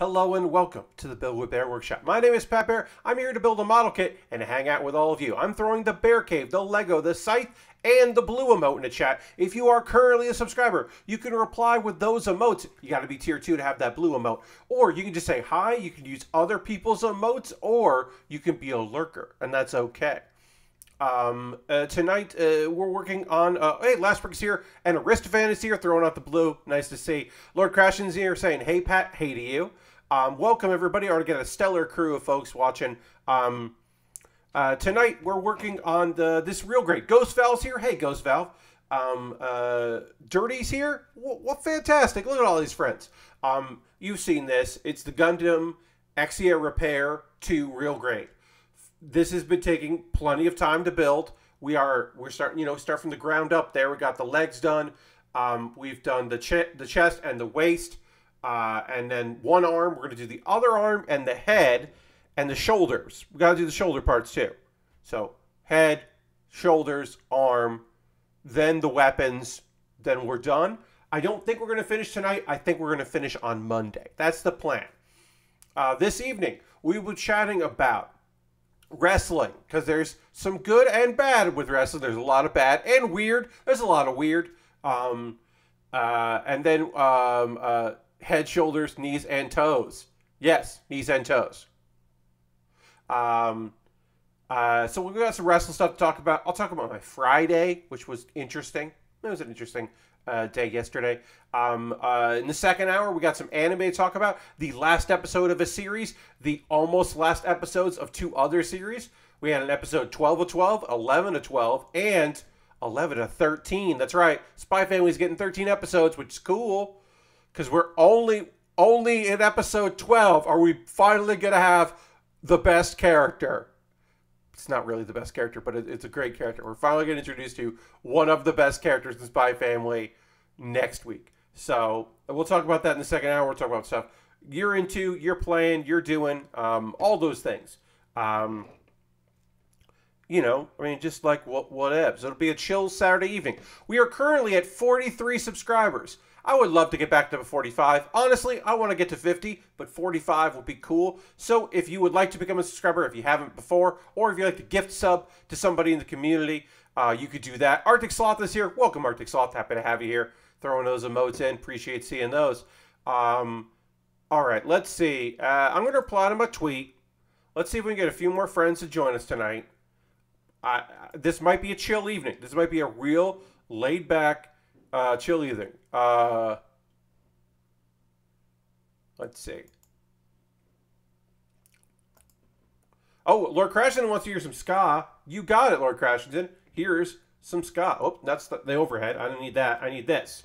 Hello and welcome to the Build With Baer Workshop. My name is Pat Bear. I'm here to build a model kit and hang out with all of you. I'm throwing the Bear Cave, the Lego, the Scythe, and the blue emote in the chat. If you are currently a subscriber, you can reply with those emotes. You got to be tier 2 to have that blue emote. Or you can just say hi, you can use other people's emotes, or you can be a lurker, and that's okay. Tonight, we're working on, hey, Last Brick's here, and Aristophan is here, throwing out the blue. Nice to see. Lord Crashin's here saying, hey, Pat, hey to you. Welcome, everybody. I already got a stellar crew of folks watching. Tonight, we're working on this real great. Ghost Valve's here. Hey, Ghost Valve. Dirty's here. What fantastic. Look at all these friends. You've seen this. It's the Gundam Exia Repair 2 Real Great. This has been taking plenty of time to build. We're starting, start from the ground up there. We got the legs done. We've done the chest and the waist. And then one arm. We're going to do the other arm and the head and the shoulders. We got to do the shoulder parts too. So head, shoulders, arm, then the weapons. Then we're done. I don't think we're going to finish tonight. I think we're going to finish on Monday. That's the plan. This evening, we will be chatting about wrestling, because there's some good and bad with wrestling. There's a lot of bad and weird. There's a lot of weird. And then head, shoulders, knees, and toes. Yes, knees and toes. So we've got some wrestling stuff to talk about. I'll talk about my Friday, which was interesting. It was an interesting day yesterday. In the second hour, we got some anime to talk about. The last episode of a series. The almost last episodes of 2 other series. We had an episode 12 of 12, 11 of 12, and 11 of 13. That's right. Spy Family's getting 13 episodes, which is cool. Because we're only in episode 12 are we finally going to have the best character. It's not really the best character, but it's a great character. We're finally going to introduce you one of the best characters in Spy Family next week. So we'll talk about that in the second hour. We'll talk about stuff you're into, you're playing, you're doing, all those things. Just like whatevs. It'll be a chill Saturday evening. We are currently at 43 subscribers. I would love to get back to 45. Honestly, I want to get to 50, but 45 would be cool. So if you would like to become a subscriber, if you haven't before, or if you'd like to gift sub to somebody in the community, you could do that. Arctic Sloth is here. Welcome, Arctic Sloth. Happy to have you here. Throwing those emotes in. Appreciate seeing those. All right, let's see. I'm going to reply to my tweet. Let's see if we can get a few more friends to join us tonight. This might be a chill evening. This might be a real laid-back chill evening. Let's see. Oh, Lord Crashington wants to hear some ska. You got it, Lord Crashington. Here's some ska. Oh, that's the overhead. I don't need that. I need this.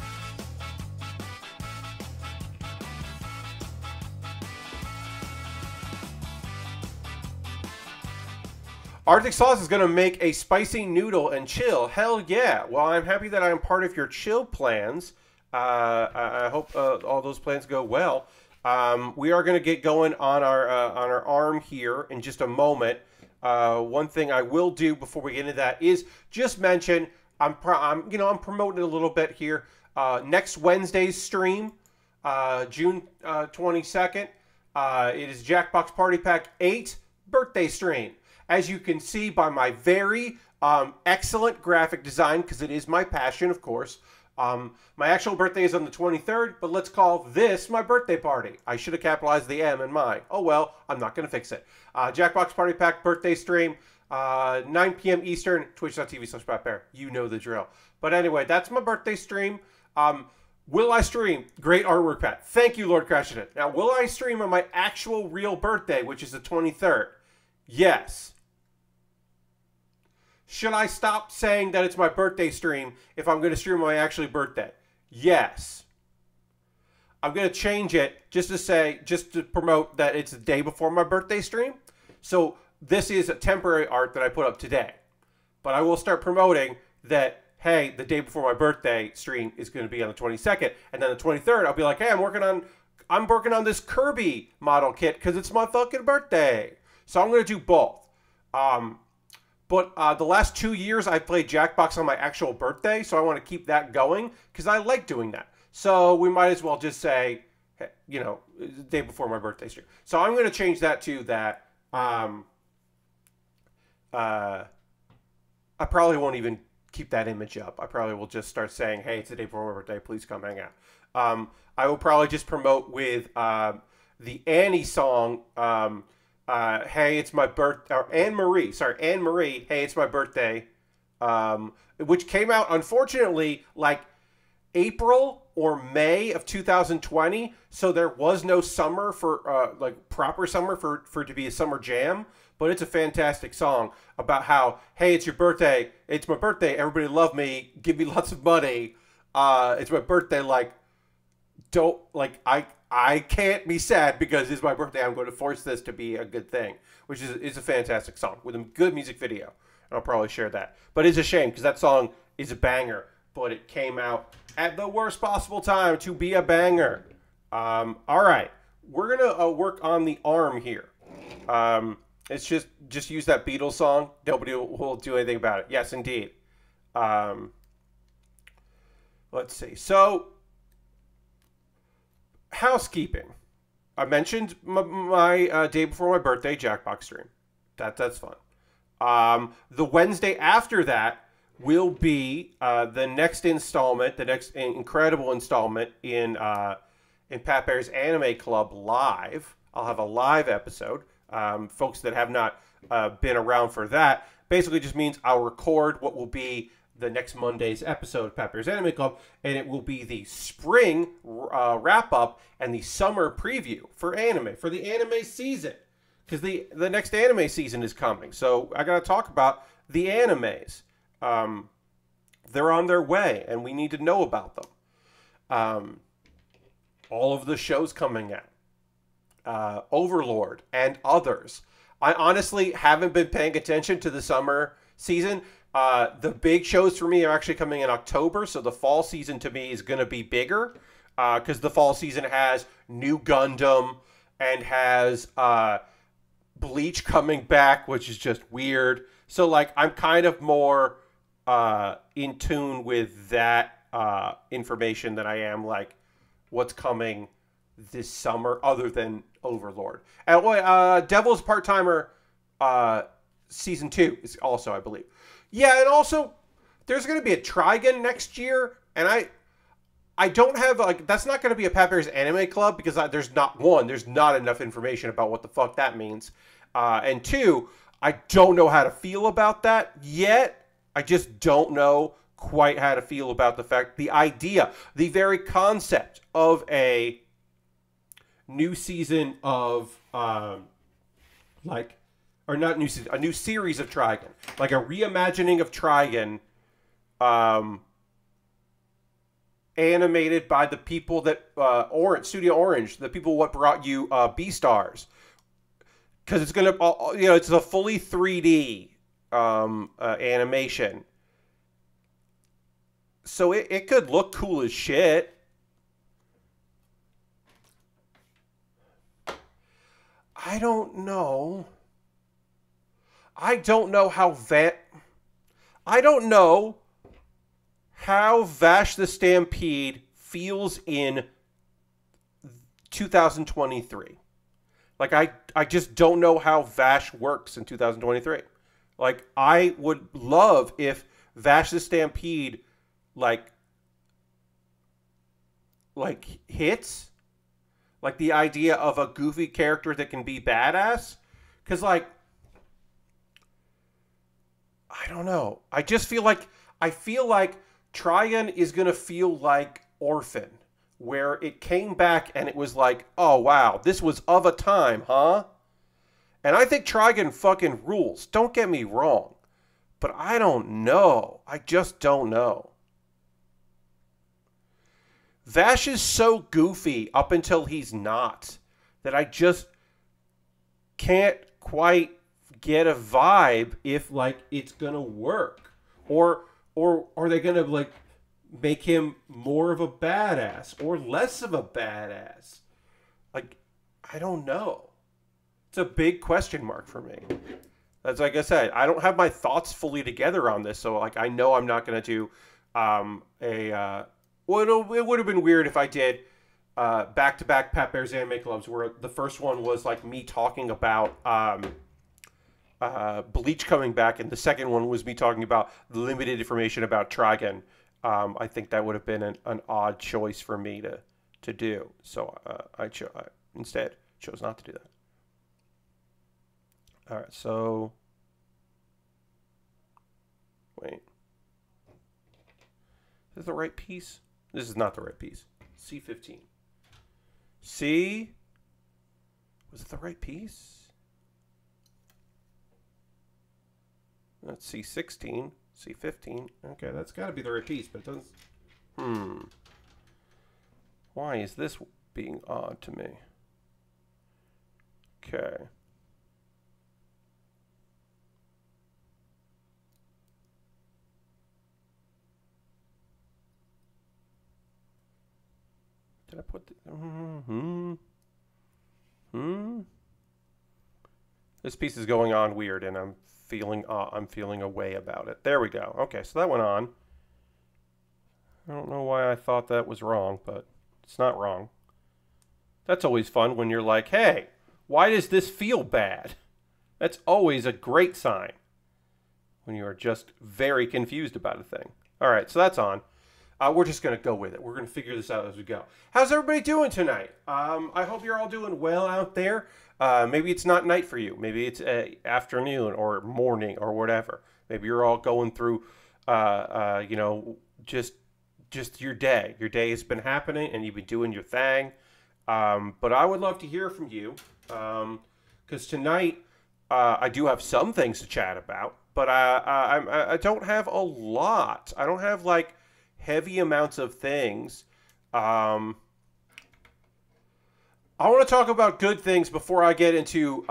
Arctic Sauce is going to make a spicy noodle and chill. Hell yeah. Well, I'm happy that I'm part of your chill plans. I hope all those plans go well. We are going to get going on our arm here in just a moment. One thing I will do before we get into that is just mention I'm promoting it a little bit here. Next Wednesday's stream, June 22nd, it is Jackbox Party Pack 8 birthday stream. As you can see by my very excellent graphic design, because it is my passion, of course. My actual birthday is on the 23rd, but let's call this my birthday party. I should have capitalized the M in mine. Oh well, I'm not going to fix it. Jackbox Party Pack birthday stream, 9 p.m. Eastern, twitch.tv/PatBear. You know the drill. But anyway, that's my birthday stream. Will I stream? Great artwork, Pat. Thank you, Lord Crashington. Now, will I stream on my actual real birthday, which is the 23rd? Yes. Should I stop saying that it's my birthday stream if I'm going to stream on my actual birthday? Yes. I'm going to change it just to promote that it's the day before my birthday stream. So this is a temporary art that I put up today. But I will start promoting that, hey, the day before my birthday stream is going to be on the 22nd. And then the 23rd, I'll be like, hey, I'm working on this Kirby model kit because it's my fucking birthday. So I'm going to do both. But the last 2 years, I've played Jackbox on my actual birthday, so I want to keep that going because I like doing that. So we might as well just say, you know, the day before my birthday stream. So I'm going to change that to that. I probably won't even keep that image up. I probably will just start saying, hey, it's the day before my birthday. Please come hang out. I will probably just promote with the Annie song, hey, it's my birthday. Or Anne Marie, hey, it's my birthday. Which came out, unfortunately, like April or May of 2020. So there was no summer for, like, proper summer for it to be a summer jam. But it's a fantastic song about how, hey, it's your birthday. It's my birthday. Everybody love me. Give me lots of money. It's my birthday. Like, don't, like, I can't be sad because it's my birthday. I'm going to force this to be a good thing, which is a fantastic song with a good music video. And I'll probably share that. But it's a shame because that song is a banger, but it came out at the worst possible time to be a banger. All right. We're going to work on the arm here. It's just use that Beatles song. Nobody will do anything about it. Yes, indeed. Let's see. So, housekeeping. I mentioned my day before my birthday Jackbox stream. That's fun. The Wednesday after that will be the next installment, the next incredible installment in Pat Bear's Anime Club Live. I'll have a live episode. Folks that have not been around for that, basically just means I'll record what will be the next Monday's episode of Pat Bear's Anime Club, and it will be the spring wrap-up and the summer preview for anime, for the anime season, because the next anime season is coming. So I got to talk about the animes. They're on their way, and we need to know about them. All of the shows coming out. Overlord and others. I honestly haven't been paying attention to the summer season. The big shows for me are actually coming in October, so the fall season to me is going to be bigger because the fall season has new Gundam and has Bleach coming back, which is just weird. So, like, I'm kind of more in tune with that information than I am, like, what's coming this summer other than Overlord. And Devil's Part-Timer season 2 is also, I believe. Yeah, and also there's going to be a Trigun next year, and I don't have, like, that's not going to be a Pat Bear's Anime Club because there's not enough information about what the fuck that means. And 2, I don't know how to feel about that yet. I just don't know quite how to feel about the idea, the very concept of a new season of, a new series of Trigun. Like a reimagining of Trigun, animated by the people that, Studio Orange, the people what brought you, Beastars. Because it's going to, it's a fully 3D, animation. So it could look cool as shit. I don't know. I don't know how Vash the Stampede feels in 2023. Like, I just don't know how Vash works in 2023. Like, I would love if Vash the Stampede, like hits. Like, the idea of a goofy character that can be badass. Because, like, I don't know. I feel like Trigun is going to feel like Orphan. Where it came back and it was like, oh, wow, this was of a time, huh? And I think Trigun fucking rules. Don't get me wrong. But I don't know. I just don't know. Vash is so goofy up until he's not that I just can't quite get a vibe if, like, it's gonna work. Or are they gonna, like, make him more of a badass or less of a badass? Like, I don't know. It's a big question mark for me. That's, like I said, I don't have my thoughts fully together on this, so, like, I know I'm not gonna do well, it would have been weird if I did back-to-back Pat Bear's Anime Clubs, where the first one was like me talking about Bleach coming back, and the second one was me talking about the limited information about Trigun. I think that would have been an odd choice for me to do, so I instead chose not to do that. All right, so wait, is this the right piece? This is not the right piece. C15. C, was it the right piece? That's C16, C15. Okay, that's got to be the right piece, but it doesn't. Why is this being odd to me? Okay. Did I put the... This piece is going on weird, and I'm feeling a way about it. There we go. Okay, so that went on. I don't know why I thought that was wrong, but it's not wrong. That's always fun when you're like, hey, why does this feel bad? That's always a great sign when you are just very confused about a thing. All right, so that's on. We're just going to go with it. We're going to figure this out as we go. How's everybody doing tonight? I hope you're all doing well out there. Maybe it's not night for you. Maybe it's afternoon or morning or whatever. Maybe you're all going through, you know, just your day. Your day has been happening and you've been doing your thing. But I would love to hear from you because tonight I do have some things to chat about, but I don't have a lot. I don't have like heavy amounts of things. I want to talk about good things before I get into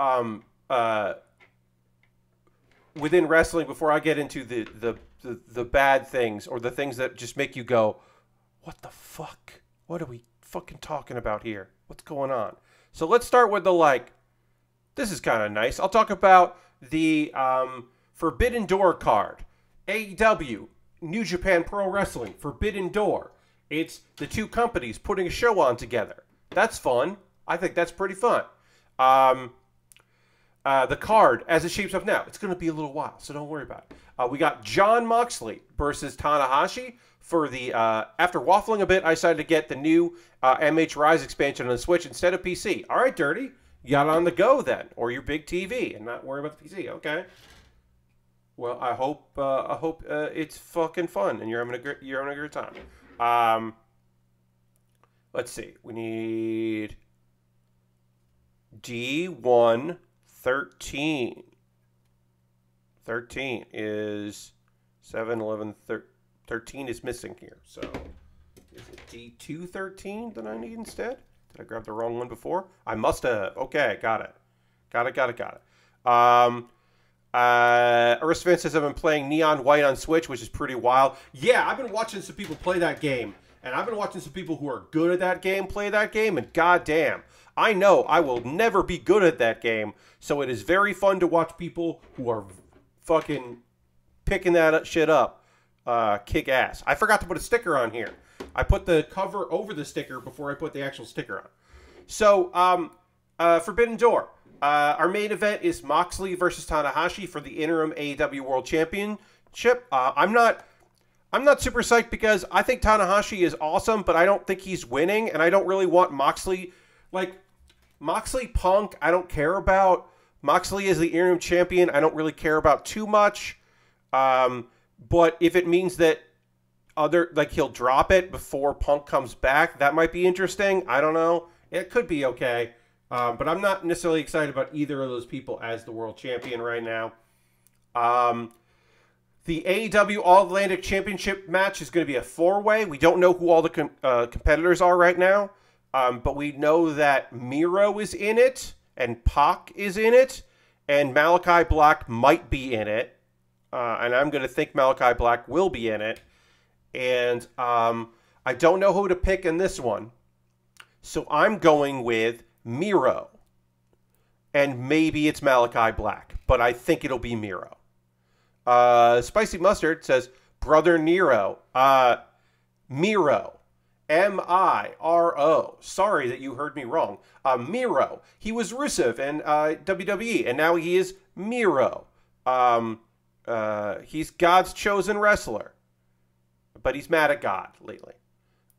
within wrestling. Before I get into the bad things or the things that just make you go, "What the fuck? What are we fucking talking about here? What's going on?" So let's start with the like. This is kind of nice. I'll talk about the Forbidden Door card, AEW. New Japan Pro Wrestling, Forbidden Door. It's the two companies putting a show on together. That's fun. I think that's pretty fun. The card, as it shapes up now, it's going to be a little while, so don't worry about it. We got Jon Moxley versus Tanahashi for the... after waffling a bit, I decided to get the new MH Rise expansion on the Switch instead of PC. All right, Dirty. You got it on the go then, or your big TV, and not worry about the PC. Okay. Well, I hope it's fucking fun and you're having a great time. Let's see. We need D1 13. 13 is 7, 11, 13 is missing here. So is it D2 13 that I need instead? Did I grab the wrong one before? I must have. Okay, got it. Got it. Aristophan says I've been playing Neon White on Switch, which is pretty wild. Yeah, I've been watching some people play that game, and I've been watching some people who are good at that game play that game, and goddamn, I know I will never be good at that game, so it is very fun to watch people who are fucking picking that shit up kick ass. I forgot to put a sticker on here. I put the cover over the sticker before I put the actual sticker on. So, Forbidden Door. Our main event is Moxley versus Tanahashi for the interim AEW World Championship. I'm not super psyched because I think Tanahashi is awesome, but I don't think he's winning, and I don't really want Moxley. Like, Moxley Punk, I don't care about. Moxley is the interim champion. I don't really care about too much. But if it means that he'll drop it before Punk comes back, that might be interesting. I don't know. It could be okay. But I'm not necessarily excited about either of those people as the world champion right now. The AEW All-Atlantic Championship match is going to be a 4-way. We don't know who all the competitors are right now. But we know that Miro is in it, and Pac is in it, and Malachi Black might be in it. And I'm going to think Malachi Black will be in it. And I don't know who to pick in this one. So I'm going with Miro. And maybe it's Malachi Black, but I think it'll be Miro. Spicy Mustard says, Brother Nero. Miro. Miro. Sorry that you heard me wrong. Miro. He was Rusev in WWE, and now he is Miro. He's God's chosen wrestler, but he's mad at God lately.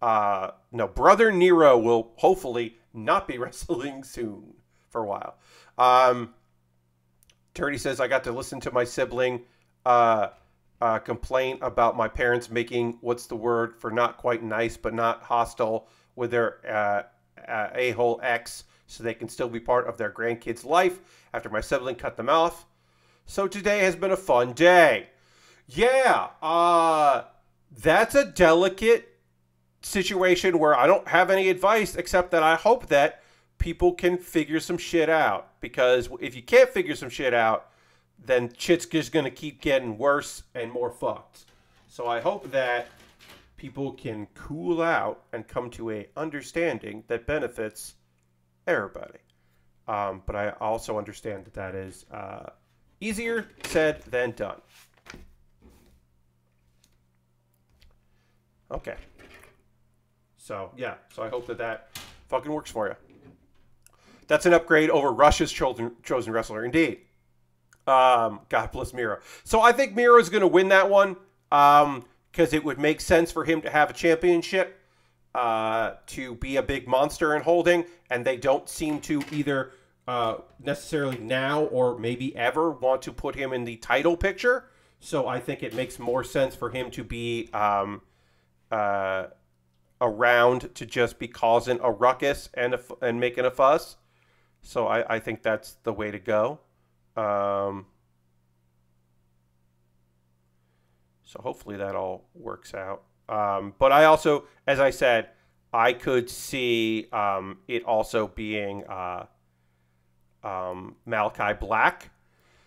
No, Brother Nero will hopefully not be wrestling soon for a while. Dirty says, I got to listen to my sibling complain about my parents making, what's the word for not quite nice, but not hostile with their a-hole ex so they can still be part of their grandkids' life after my sibling cut them off. So today has been a fun day. Yeah, that's a delicate situation where I don't have any advice except that I hope that people can figure some shit out. Because if you can't figure some shit out, then shit's just going to keep getting worse and more fucked. So I hope that people can cool out and come to a understanding that benefits everybody. But I also understand that that is easier said than done. Okay. So, yeah. So I hope that that fucking works for you. That's an upgrade over Russia's chosen wrestler, indeed. God bless Miro. So I think Miro's going to win that one because it would make sense for him to have a championship to be a big monster in holding, and they don't seem to either necessarily now or maybe ever want to put him in the title picture. So I think it makes more sense for him to be around to just be causing a ruckus and making a fuss. So I think that's the way to go. So hopefully that all works out. But I also, as I said, I could see it also being Malachi Black.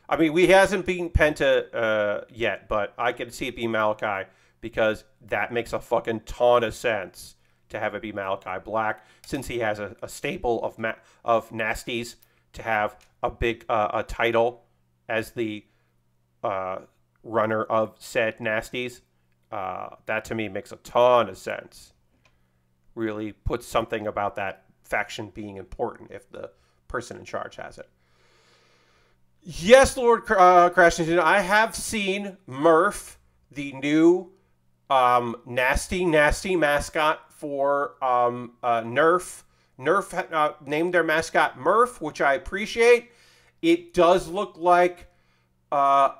I mean, he hasn't beaten Penta yet, but I could see it being Malachi because that makes a fucking ton of sense to have it be Malachi Black, since he has a staple of nasties to have a big a title as the runner of said nasties. That to me makes a ton of sense. Really puts something about that faction being important if the person in charge has it. Yes, Lord Crashington, I have seen Murph, the new nasty mascot for Nerf. Nerf named their mascot Murph, which I appreciate. It does look like a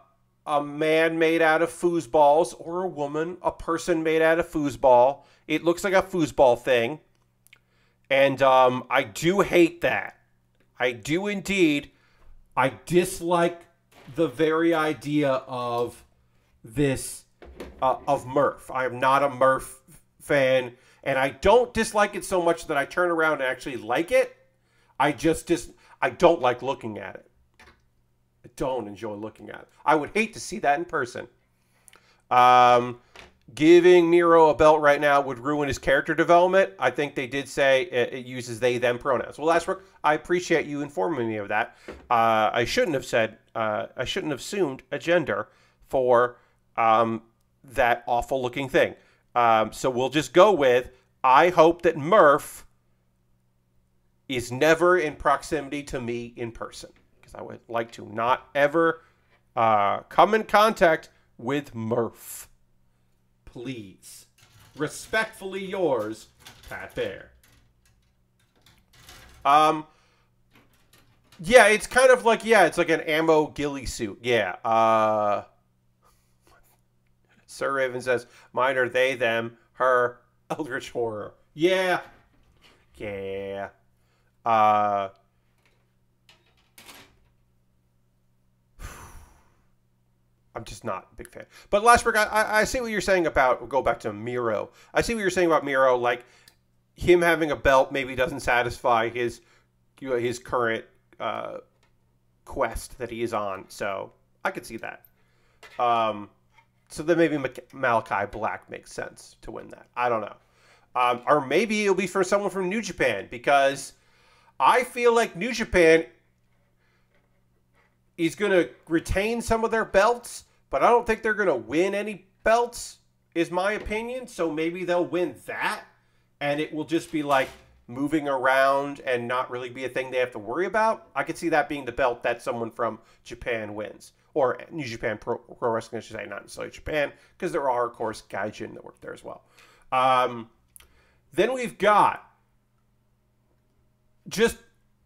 man made out of foosballs, or a woman, a person made out of foosball. It looks like a foosball thing. And I do hate that. I do indeed. I dislike the very idea of this, of Murph. I am not a Murph fan. And I don't dislike it so much that I turn around and actually like it. I don't like looking at it. I don't enjoy looking at it. I would hate to see that in person. Giving Miro a belt right now would ruin his character development. I think they did say it uses they, them pronouns. Well, Ashbrook, I appreciate you informing me of that. I shouldn't have said, I shouldn't have assumed a gender for that awful looking thing. So we'll just go with, I hope that Murph is never in proximity to me in person. Because I would like to not ever come in contact with Murph. Please. Respectfully yours, Pat Bear. Yeah, it's kind of like, yeah, it's like an ammo ghillie suit. Yeah. Sir Raven says, mine are they, them, her, Eldritch Horror. Yeah. Yeah. I'm just not a big fan. But Lashberg, I see what you're saying about, we'll go back to Miro. I see what you're saying about Miro, like him having a belt maybe doesn't satisfy his current quest that he is on. So I could see that. So then maybe Malachi Black makes sense to win that. I don't know. Or maybe it'll be for someone from New Japan, because I feel like New Japan is going to retain some of their belts, but I don't think they're going to win any belts, is my opinion. So maybe they'll win that, and it will just be like moving around and not really be a thing they have to worry about. I could see that being the belt that someone from Japan wins. Or New Japan Pro Wrestling, I should say, not necessarily Japan, because there are, of course, gaijin that work there as well. Then we've got just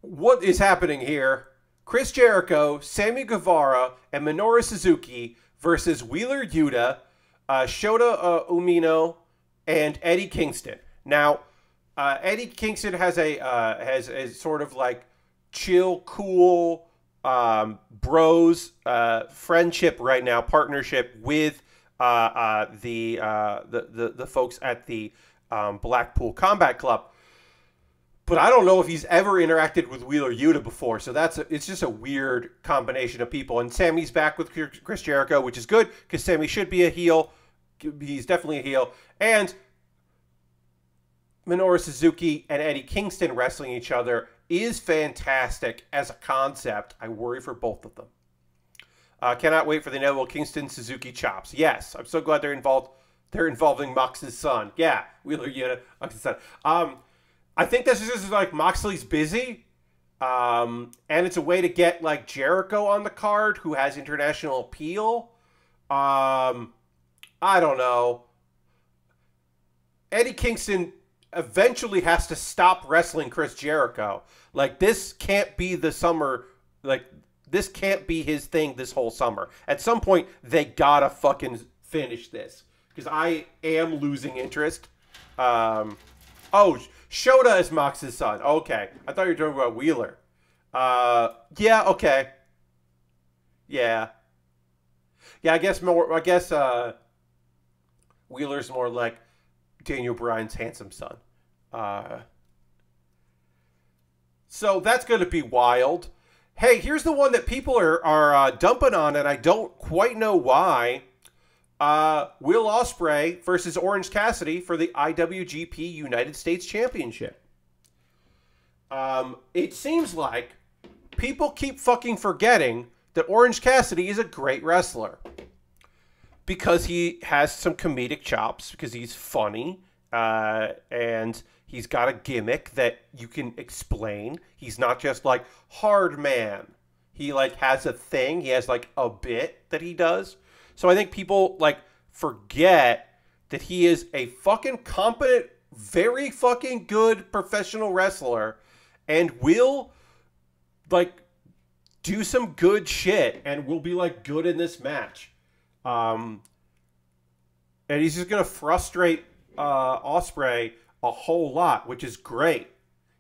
what is happening here. Chris Jericho, Sammy Guevara, and Minoru Suzuki versus Wheeler Yuta, Shota Umino, and Eddie Kingston. Now, Eddie Kingston has a sort of like chill, cool bros friendship right now, partnership with the folks at the Blackpool Combat Club. But I don't know if he's ever interacted with Wheeler Yuta before, so it's just a weird combination of people. And Sammy's back with Chris Jericho, which is good because Sammy should be a heel. He's definitely a heel. And Minoru Suzuki and Eddie Kingston wrestling each other is fantastic as a concept. I worry for both of them. Cannot wait for the inevitable Kingston Suzuki chops. Yes, I'm so glad they're involved. They're involving Mox's son. Yeah, Wheeler Yuta, Mox's son. I think this is just like Moxley's busy, and it's a way to get like Jericho on the card, who has international appeal. I don't know. Eddie Kingston eventually has to stop wrestling Chris Jericho. Like, this can't be the summer. Like, this can't be his thing this whole summer. At some point, they gotta fucking finish this, because I am losing interest. Oh, Shota is Mox's son. Okay. I thought you were talking about Wheeler. Yeah, okay. Yeah. Yeah, I guess Wheeler's more like Daniel Bryan's handsome son. So that's going to be wild. Hey, here's the one that people are dumping on, and I don't quite know why. Will Ospreay versus Orange Cassidy for the IWGP United States Championship. It seems like people keep fucking forgetting that Orange Cassidy is a great wrestler. Because he has some comedic chops, because he's funny, and he's got a gimmick that you can explain. He's not just like hard man. He like has a thing. He has like a bit that he does. So I think people, like, forget that he is a fucking competent, very fucking good professional wrestler and will, like, do some good shit and will be, like, good in this match. And he's just going to frustrate Ospreay a whole lot, which is great.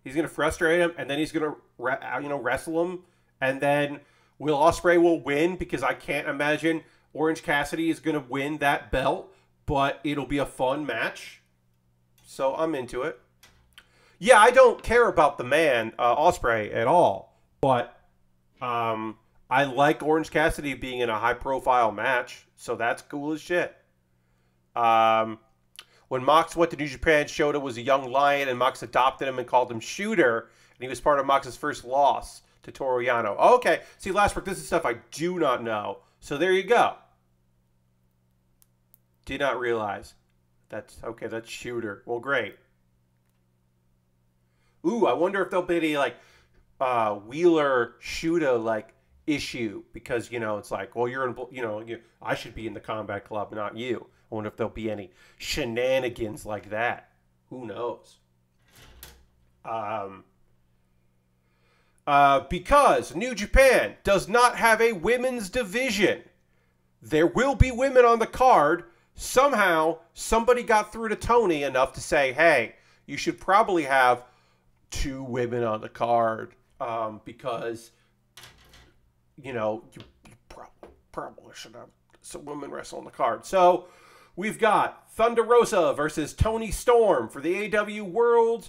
He's going to frustrate him, and then he's going to, wrestle him, and then Will Ospreay will win, because I can't imagine Orange Cassidy is going to win that belt, but it'll be a fun match. So I'm into it. Yeah, I don't care about the man, Ospreay, at all. But I like Orange Cassidy being in a high-profile match, so that's cool as shit. When Mox went to New Japan, Shota was a young lion, and Mox adopted him and called him Shooter, and he was part of Mox's first loss to Toru Yano. Okay, see, Lashbrook, this is stuff I do not know. So there you go. Did not realize. That's okay, that's Shooter. Well, great. Ooh, I wonder if there'll be any, like, Wheeler Shooter, like, issue. Because, it's like, well, you're in, I should be in the Combat Club, not you. I wonder if there'll be any shenanigans like that. Who knows? Because New Japan does not have a women's division. There will be women on the card. Somehow, somebody got through to Tony enough to say, hey, you should probably have 2 women on the card, because, you probably should have some women wrestle on the card. So, we've got Thunder Rosa versus Toni Storm for the AEW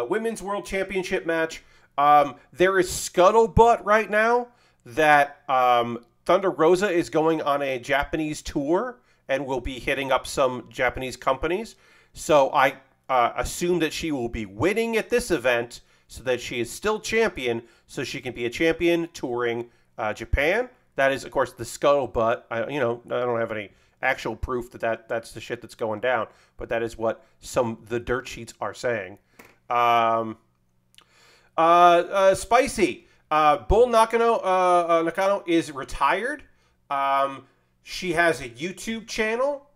Women's World Championship match. There is scuttlebutt right now that Thunder Rosa is going on a Japanese tour and will be hitting up some Japanese companies. So I assume that she will be winning at this event so that she is still champion, so she can be a champion touring Japan. That is, of course, the scuttlebutt. I don't have any actual proof that's the shit that's going down, but that is what the dirt sheets are saying. Spicy. Bull Nakano is retired. She has a YouTube channel,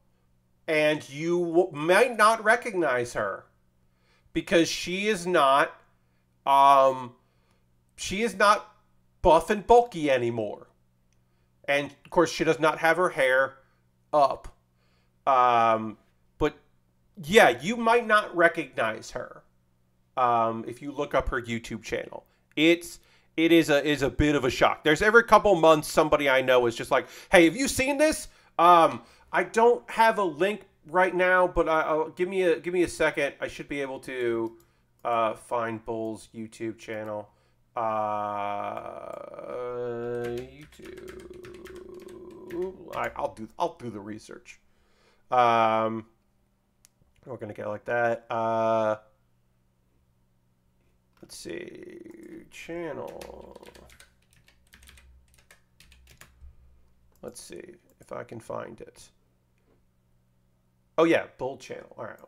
and you might not recognize her because she is not buff and bulky anymore. And of course, she does not have her hair up. But yeah, you might not recognize her if you look up her YouTube channel. It is a bit of a shock. There's every couple months somebody I know is just like, hey, have you seen this? I don't have a link right now, but give me a second. I should be able to find Bull's YouTube channel. YouTube. I'll do the research. We're gonna get like that. Let's see, channel. Let's see if I can find it. Oh yeah, Bull channel. All right.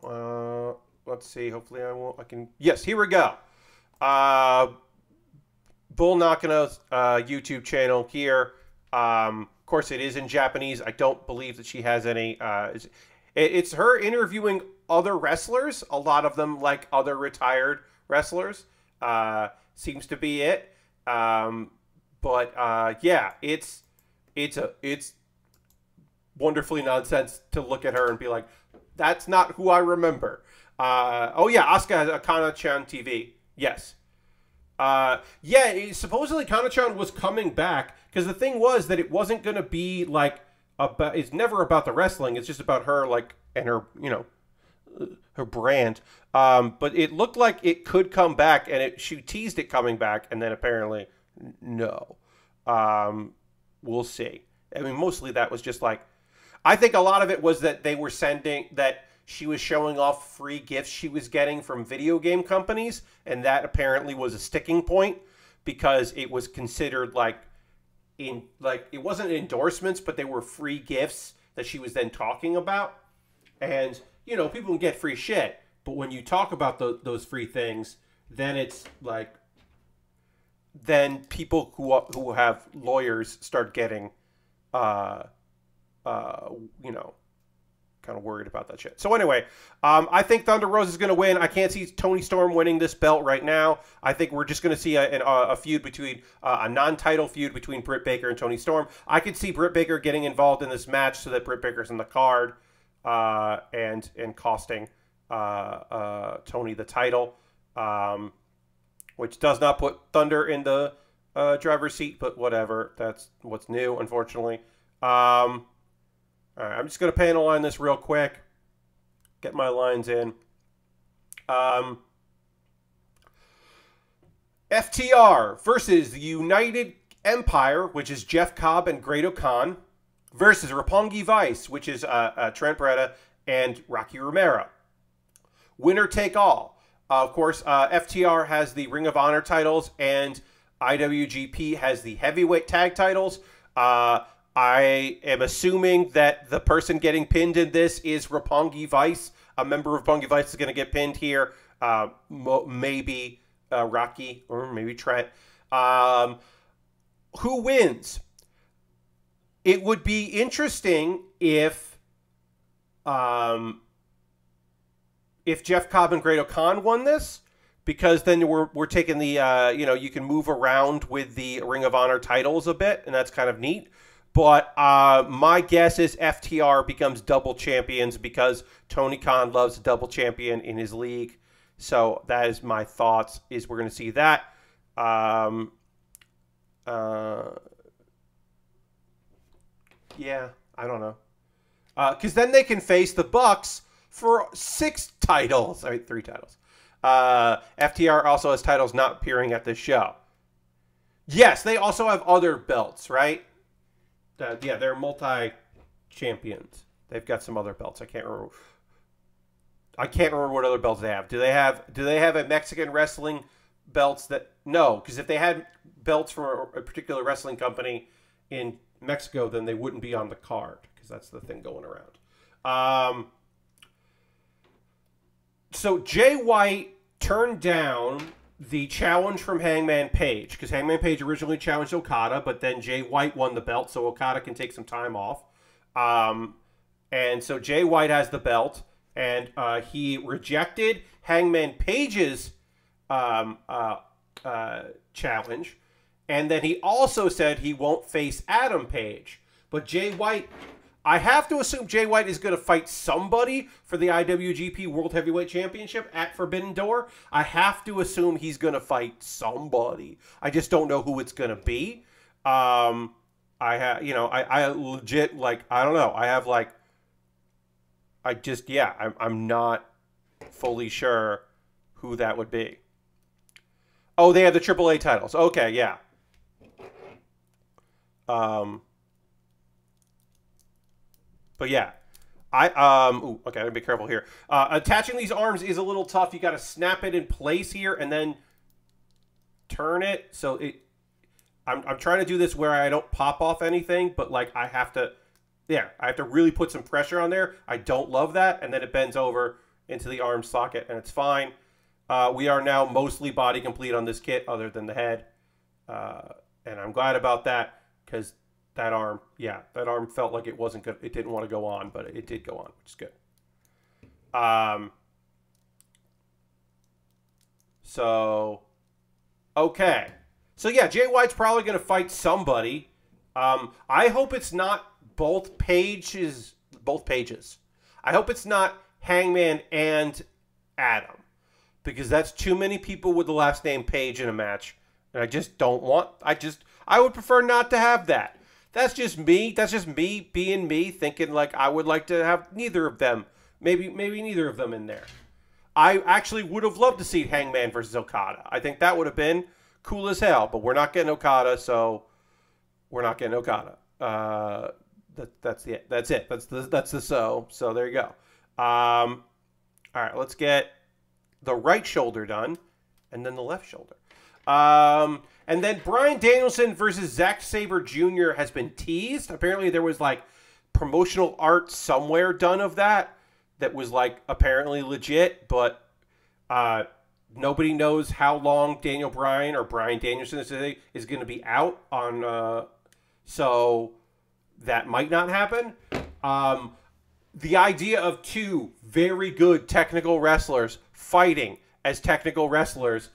Let's see. Hopefully I can. Yes, here we go. Bull Nakano's YouTube channel here. Of course, it is in Japanese. I don't believe that she has any. It's her interviewing other wrestlers. A lot of them like other retired wrestlers. Seems to be it. But yeah, it's wonderfully nonsense to look at her and be like, that's not who I remember. Oh yeah, Asuka has a Kana-chan TV. Yes. Yeah, supposedly Kana-chan was coming back because the thing was that it wasn't going to be like it's never about the wrestling. It's just about her, like, and her, her brand. But it looked like it could come back, and she teased it coming back, and then apparently no. We'll see. I mean, mostly that was just like, I think a lot of it was that they were that she was showing off free gifts she was getting from video game companies, and that apparently was a sticking point because it was considered it wasn't endorsements, but they were free gifts that she was then talking about. And, people can get free shit, but when you talk about those free things, then it's like, then people who have lawyers start getting, kind of worried about that shit. So anyway, I think Thunder Rosa is going to win. I can't see Toni Storm winning this belt right now. I think we're just going to see a feud between a non-title feud between Britt Baker and Toni Storm. I could see Britt Baker getting involved in this match so that Britt Baker's in the card and costing Toni the title, which does not put Thunder in the driver's seat, but whatever. That's what's new, unfortunately. All right, I'm just going to panel line this real quick. Get my lines in. FTR versus the United Empire, which is Jeff Cobb and Great-O-Khan, versus Roppongi Vice, which is Trent Beretta and Rocky Romero. Winner take all. Of course, FTR has the Ring of Honor titles, and IWGP has the heavyweight tag titles. I am assuming that the person getting pinned in this is Roppongi Vice. A member of Roppongi Vice is going to get pinned here. Maybe Rocky or maybe Trent. Who wins? It would be interesting if Jeff Cobb and Great-O-Khan won this, because then we're taking the you can move around with the Ring of Honor titles a bit, and that's kind of neat. But my guess is FTR becomes double champions because Tony Khan loves a double champion in his league. So that is my thoughts, is we're going to see that. Yeah, I don't know. Because then they can face the Bucks for 6 titles. I mean, 3 titles. FTR also has titles not appearing at this show. Yes, they also have other belts, right? Yeah, they're multi-champions. They've got some other belts. I can't remember what other belts they have. Do they have a Mexican wrestling belts that? No, because if they had belts from a particular wrestling company in Mexico, then they wouldn't be on the card because because that's the thing going around. So Jay White turned down the challenge from Hangman Page, because Hangman Page originally challenged Okada, but then Jay White won the belt, so Okada can take some time off. And so Jay White has the belt, and he rejected Hangman Page's challenge, and then he also said he won't face Adam Page. But Jay White, I have to assume Jay White is going to fight somebody for the IWGP World Heavyweight Championship at Forbidden Door. I have to assume he's going to fight somebody. I just don't know who it's going to be. I legit, like, I don't know. I'm not fully sure who that would be. Oh, they have the AAA titles. Okay, yeah. But yeah, okay, I'm gonna be careful here. Attaching these arms is a little tough. You got to snap it in place here and then turn it. So I'm trying to do this where I don't pop off anything, but like I have to really put some pressure on there. I don't love that, and then it bends over into the arm socket, and it's fine. We are now mostly body complete on this kit, other than the head, and I'm glad about that, because that arm felt like it wasn't good. It didn't want to go on, but it did go on, which is good. Okay. So yeah, Jay White's probably going to fight somebody. I hope it's not both pages. I hope it's not Hangman and Adam, because that's too many people with the last name Page in a match. And I just don't want, I would prefer not to have that. That's just me. That's just me being me, thinking like I would like to have neither of them. Maybe neither of them in there. I actually would have loved to see Hangman versus Okada. I think that would have been cool as hell. But we're not getting Okada, so we're not getting Okada. That's it. That's the so. So there you go. All right, let's get the right shoulder done, and then the left shoulder. And then Bryan Danielson versus Zack Sabre Jr. has been teased. Apparently there was like promotional art somewhere done of that was like apparently legit, but nobody knows how long Daniel Bryan or Bryan Danielson is going to be out on. So that might not happen. The idea of two very good technical wrestlers fighting as technical wrestlers,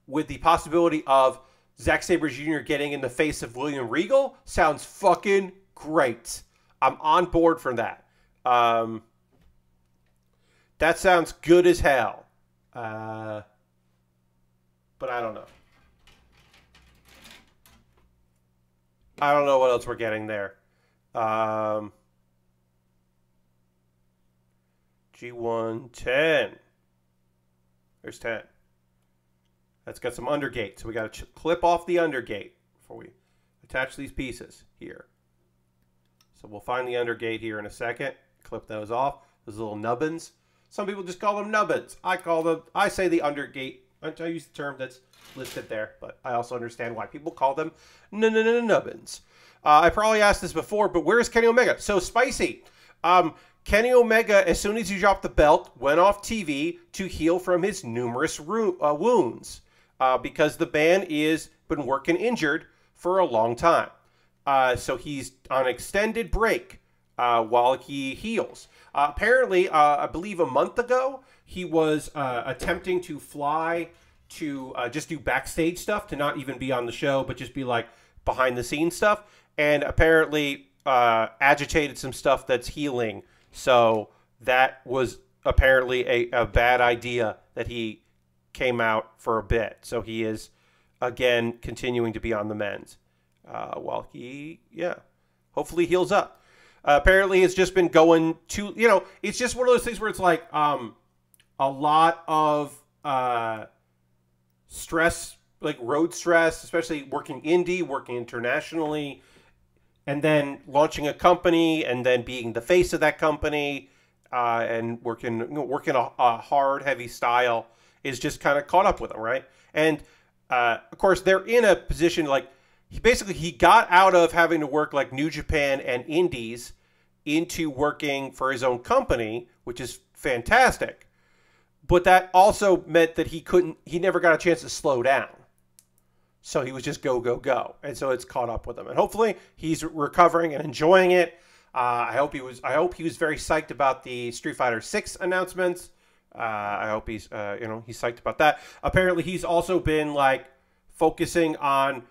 with the possibility of Zack Sabre Jr. getting in the face of William Regal, sounds fucking great. I'm on board for that. That sounds good as hell. But I don't know. I don't know what else we're getting there. G1 10. There's 10. That's got some undergate, so we got to clip off the undergate before we attach these pieces here. So we'll find the undergate here in a second. Clip those off. Those little nubbins. Some people just call them nubbins. I say the undergate. I use the term that's listed there, but I also understand why people call them nubbins. I probably asked this before, but where is Kenny Omega? So spicy. Kenny Omega, as soon as he dropped the belt, went off TV to heal from his numerous wounds. Because the man is been working injured for a long time. So he's on extended break while he heals. Apparently, I believe a month ago, he was attempting to fly to just do backstage stuff, to not even be on the show, but just be like behind the scenes stuff. And apparently agitated some stuff that's healing. So that was apparently a bad idea that he came out for a bit. So he is, again, continuing to be on the mend while he, hopefully heals up. Apparently it's just been going to, it's just one of those things where it's like a lot of stress, like road stress, especially working indie, working internationally, and then launching a company and then being the face of that company and working a hard, heavy style is just kind of caught up with him, right? And, of course, they're in a position like he got out of having to work like New Japan and Indies into working for his own company, which is fantastic. But that also meant that he never got a chance to slow down. So he was just go, go, go. And so it's caught up with him. And hopefully he's recovering and enjoying it. I hope he was very psyched about the Street Fighter 6 announcements. I hope he's he's psyched about that. Apparently he's also been like focusing on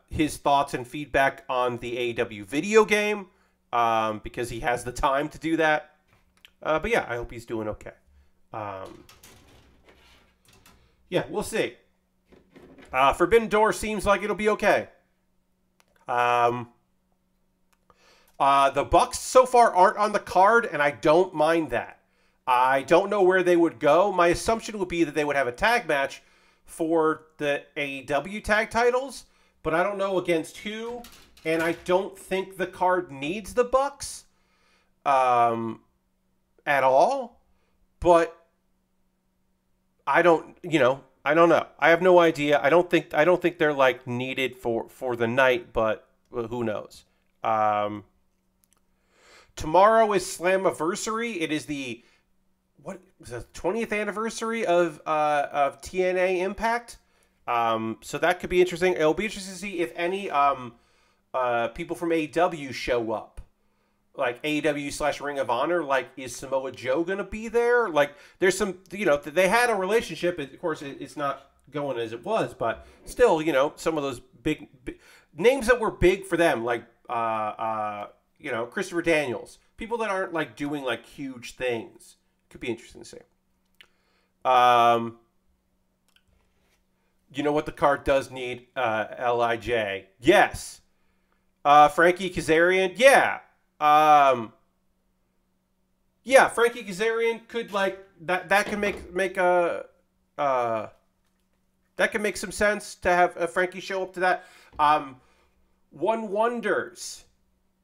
his thoughts and feedback on the AEW video game because he has the time to do that. But yeah, I hope he's doing okay. Yeah, we'll see. Forbidden Door seems like it'll be okay. The Bucks so far aren't on the card, and I don't mind that. I don't know where they would go. My assumption would be that they would have a tag match for the AEW tag titles, but I don't know against who, and I don't think the card needs the Bucks at all. But I don't know. I have no idea. I don't think they're like needed for the night, but who knows? Tomorrow is Slammiversary. It is the 20th anniversary of TNA Impact. So that could be interesting. It'll be interesting to see if any people from AEW show up. Like AEW / Ring of Honor, like, is Samoa Joe going to be there? Like, there's some, they had a relationship. Of course, it's not going as it was, but still, some of those big names that were big for them, like, Christopher Daniels. People that aren't, like, doing, like, huge things. Could be interesting to see. You know what the card does need? LIJ. Yes. Frankie Kazarian. Yeah. Yeah, Frankie Kazarian could, like, that can make that can make some sense to have a Frankie show up to that. One wonders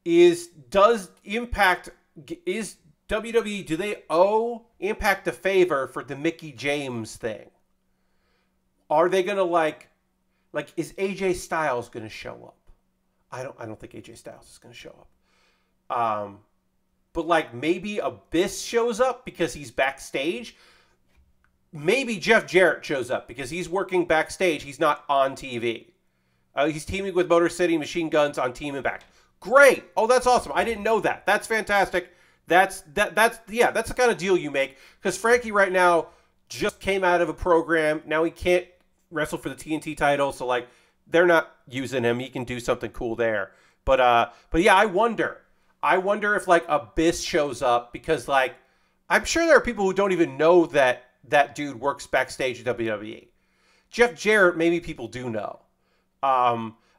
is WWE, do they owe Impact a favor for the Mickie James thing? Are they gonna like is AJ Styles gonna show up? I don't think AJ Styles is gonna show up. But like maybe Abyss shows up because he's backstage. Maybe Jeff Jarrett shows up because he's working backstage. He's not on TV. He's teaming with Motor City Machine Guns on Team Impact. Great. Oh, that's awesome. I didn't know that. That's fantastic. That's the kind of deal you make, because Frankie right now just came out of a program. Now he can't wrestle for the TNT title, so like they're not using him. He can do something cool there. But yeah, I wonder if like Abyss shows up, because like I'm sure there are people who don't even know that that dude works backstage at WWE. Jeff Jarrett, maybe people do know.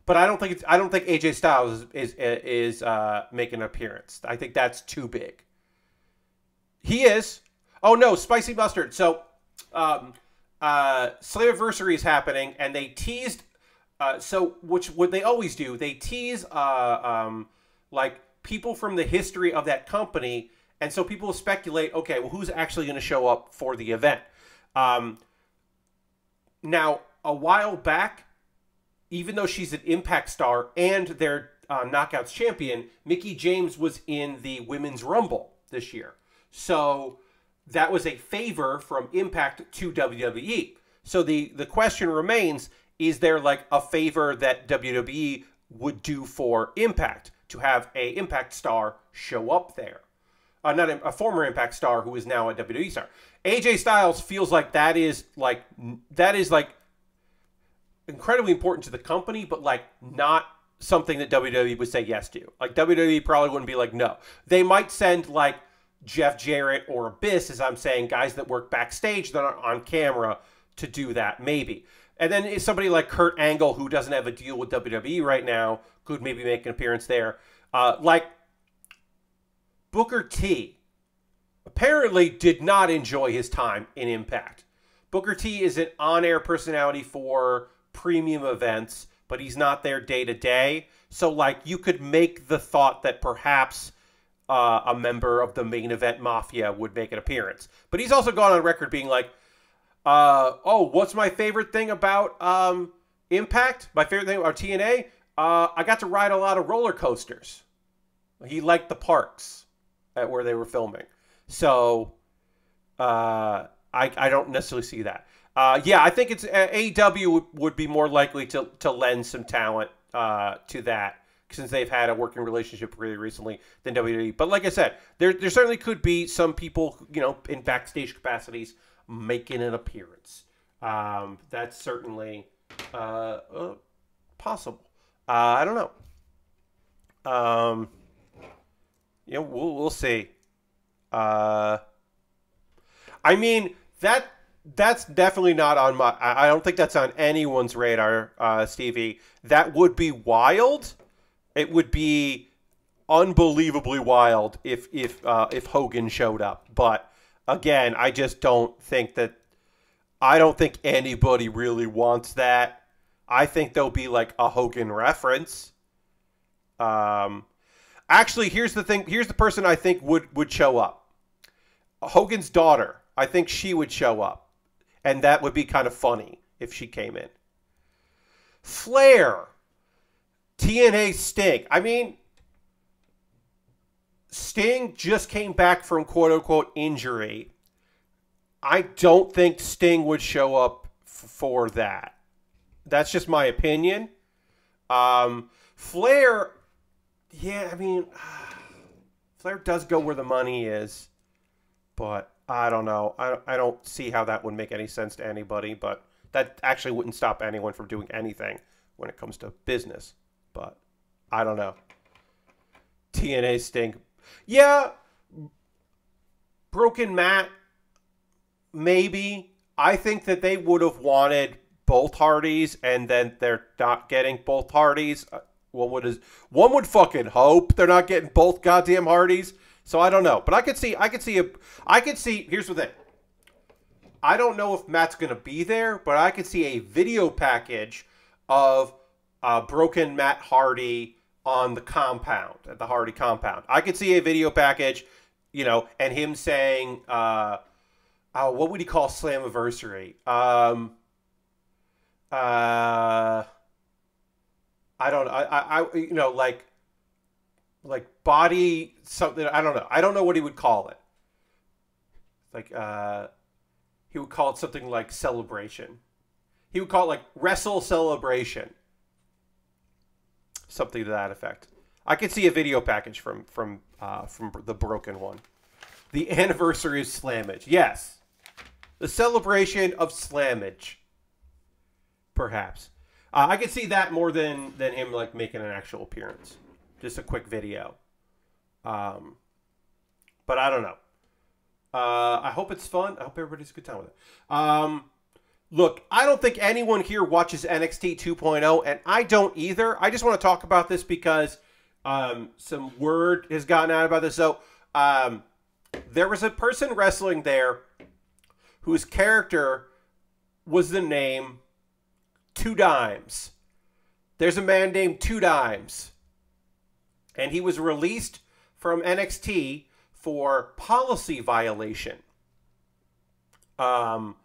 But I don't think AJ Styles is making an appearance. I think that's too big. He is. Oh no, Spicy Mustard. So Slammiversary is happening, and they teased. What they always do, they tease like people from the history of that company, and so people speculate. Okay, well, who's actually going to show up for the event? Now, a while back, even though she's an Impact star and their Knockouts champion, Mickie James was in the Women's Rumble this year. So that was a favor from Impact to WWE. So the question remains, is there like a favor that WWE would do for Impact to have a Impact star show up there? Not a former Impact star who is now a WWE star. AJ Styles feels like that is like incredibly important to the company, but like not something that WWE would say yes to. Like WWE probably wouldn't be like, no. They might send like Jeff Jarrett or Abyss, as I'm saying, guys that work backstage that are on camera to do that, maybe. And then somebody like Kurt Angle, who doesn't have a deal with WWE right now, could maybe make an appearance there. Like Booker T apparently did not enjoy his time in Impact. Booker T is an on-air personality for premium events, but he's not there day to day. So like you could make the thought that perhaps a member of the main event mafia would make an appearance. But he's also gone on record being like, oh, what's my favorite thing about Impact, my favorite thing about TNA, I got to ride a lot of roller coasters. He liked the parks at where they were filming. So I don't necessarily see that. Yeah, I think it's AEW would be more likely to lend some talent to that, since they've had a working relationship really recently than WWE. But like I said, there certainly could be some people, in backstage capacities making an appearance. That's certainly possible. I don't know. We'll see. I mean, that's definitely not on my... I don't think that's on anyone's radar, Stevie. That would be wild. It would be unbelievably wild if Hogan showed up. But again, I just don't think that... I don't think anybody really wants that. I think there'll be like a Hogan reference. Actually, here's the thing. Here's the person I think would show up. Hogan's daughter. I think she would show up. And that would be kind of funny if she came in. Flair. TNA Sting. I mean, Sting just came back from quote-unquote injury. I don't think Sting would show up for that. That's just my opinion. Flair, yeah, I mean, Flair does go where the money is, but I don't know. I don't see how that would make any sense to anybody, but that actually wouldn't stop anyone from doing anything when it comes to business. But I don't know. TNA Sting. Yeah, Broken Matt, maybe. I think that they would have wanted both Hardys, and then they're not getting both Hardys. One would fucking hope they're not getting both goddamn Hardys. So I don't know, but I could see. Here's the thing. I don't know if Matt's gonna be there, but I could see a video package of Broken Matt Hardy on the compound, at the Hardy compound. I could see a video package, and him saying, what would he call Slammiversary? I don't know. Like body something. I don't know. I don't know what he would call it. Like, he would call it something like Celebration. He would call it like Wrestle Celebration. Something to that effect. I could see a video package from the Broken one. The anniversary of Slammage. Yes. The celebration of Slammage. Perhaps. I could see that more than him like making an actual appearance. Just a quick video. But I don't know. I hope it's fun. I hope everybody's a good time with it. Look, I don't think anyone here watches NXT 2.0, and I don't either. I just want to talk about this because some word has gotten out about this. So there was a person wrestling there whose character was the name Two Dimes. There's a man named Two Dimes. And he was released from NXT for policy violation. But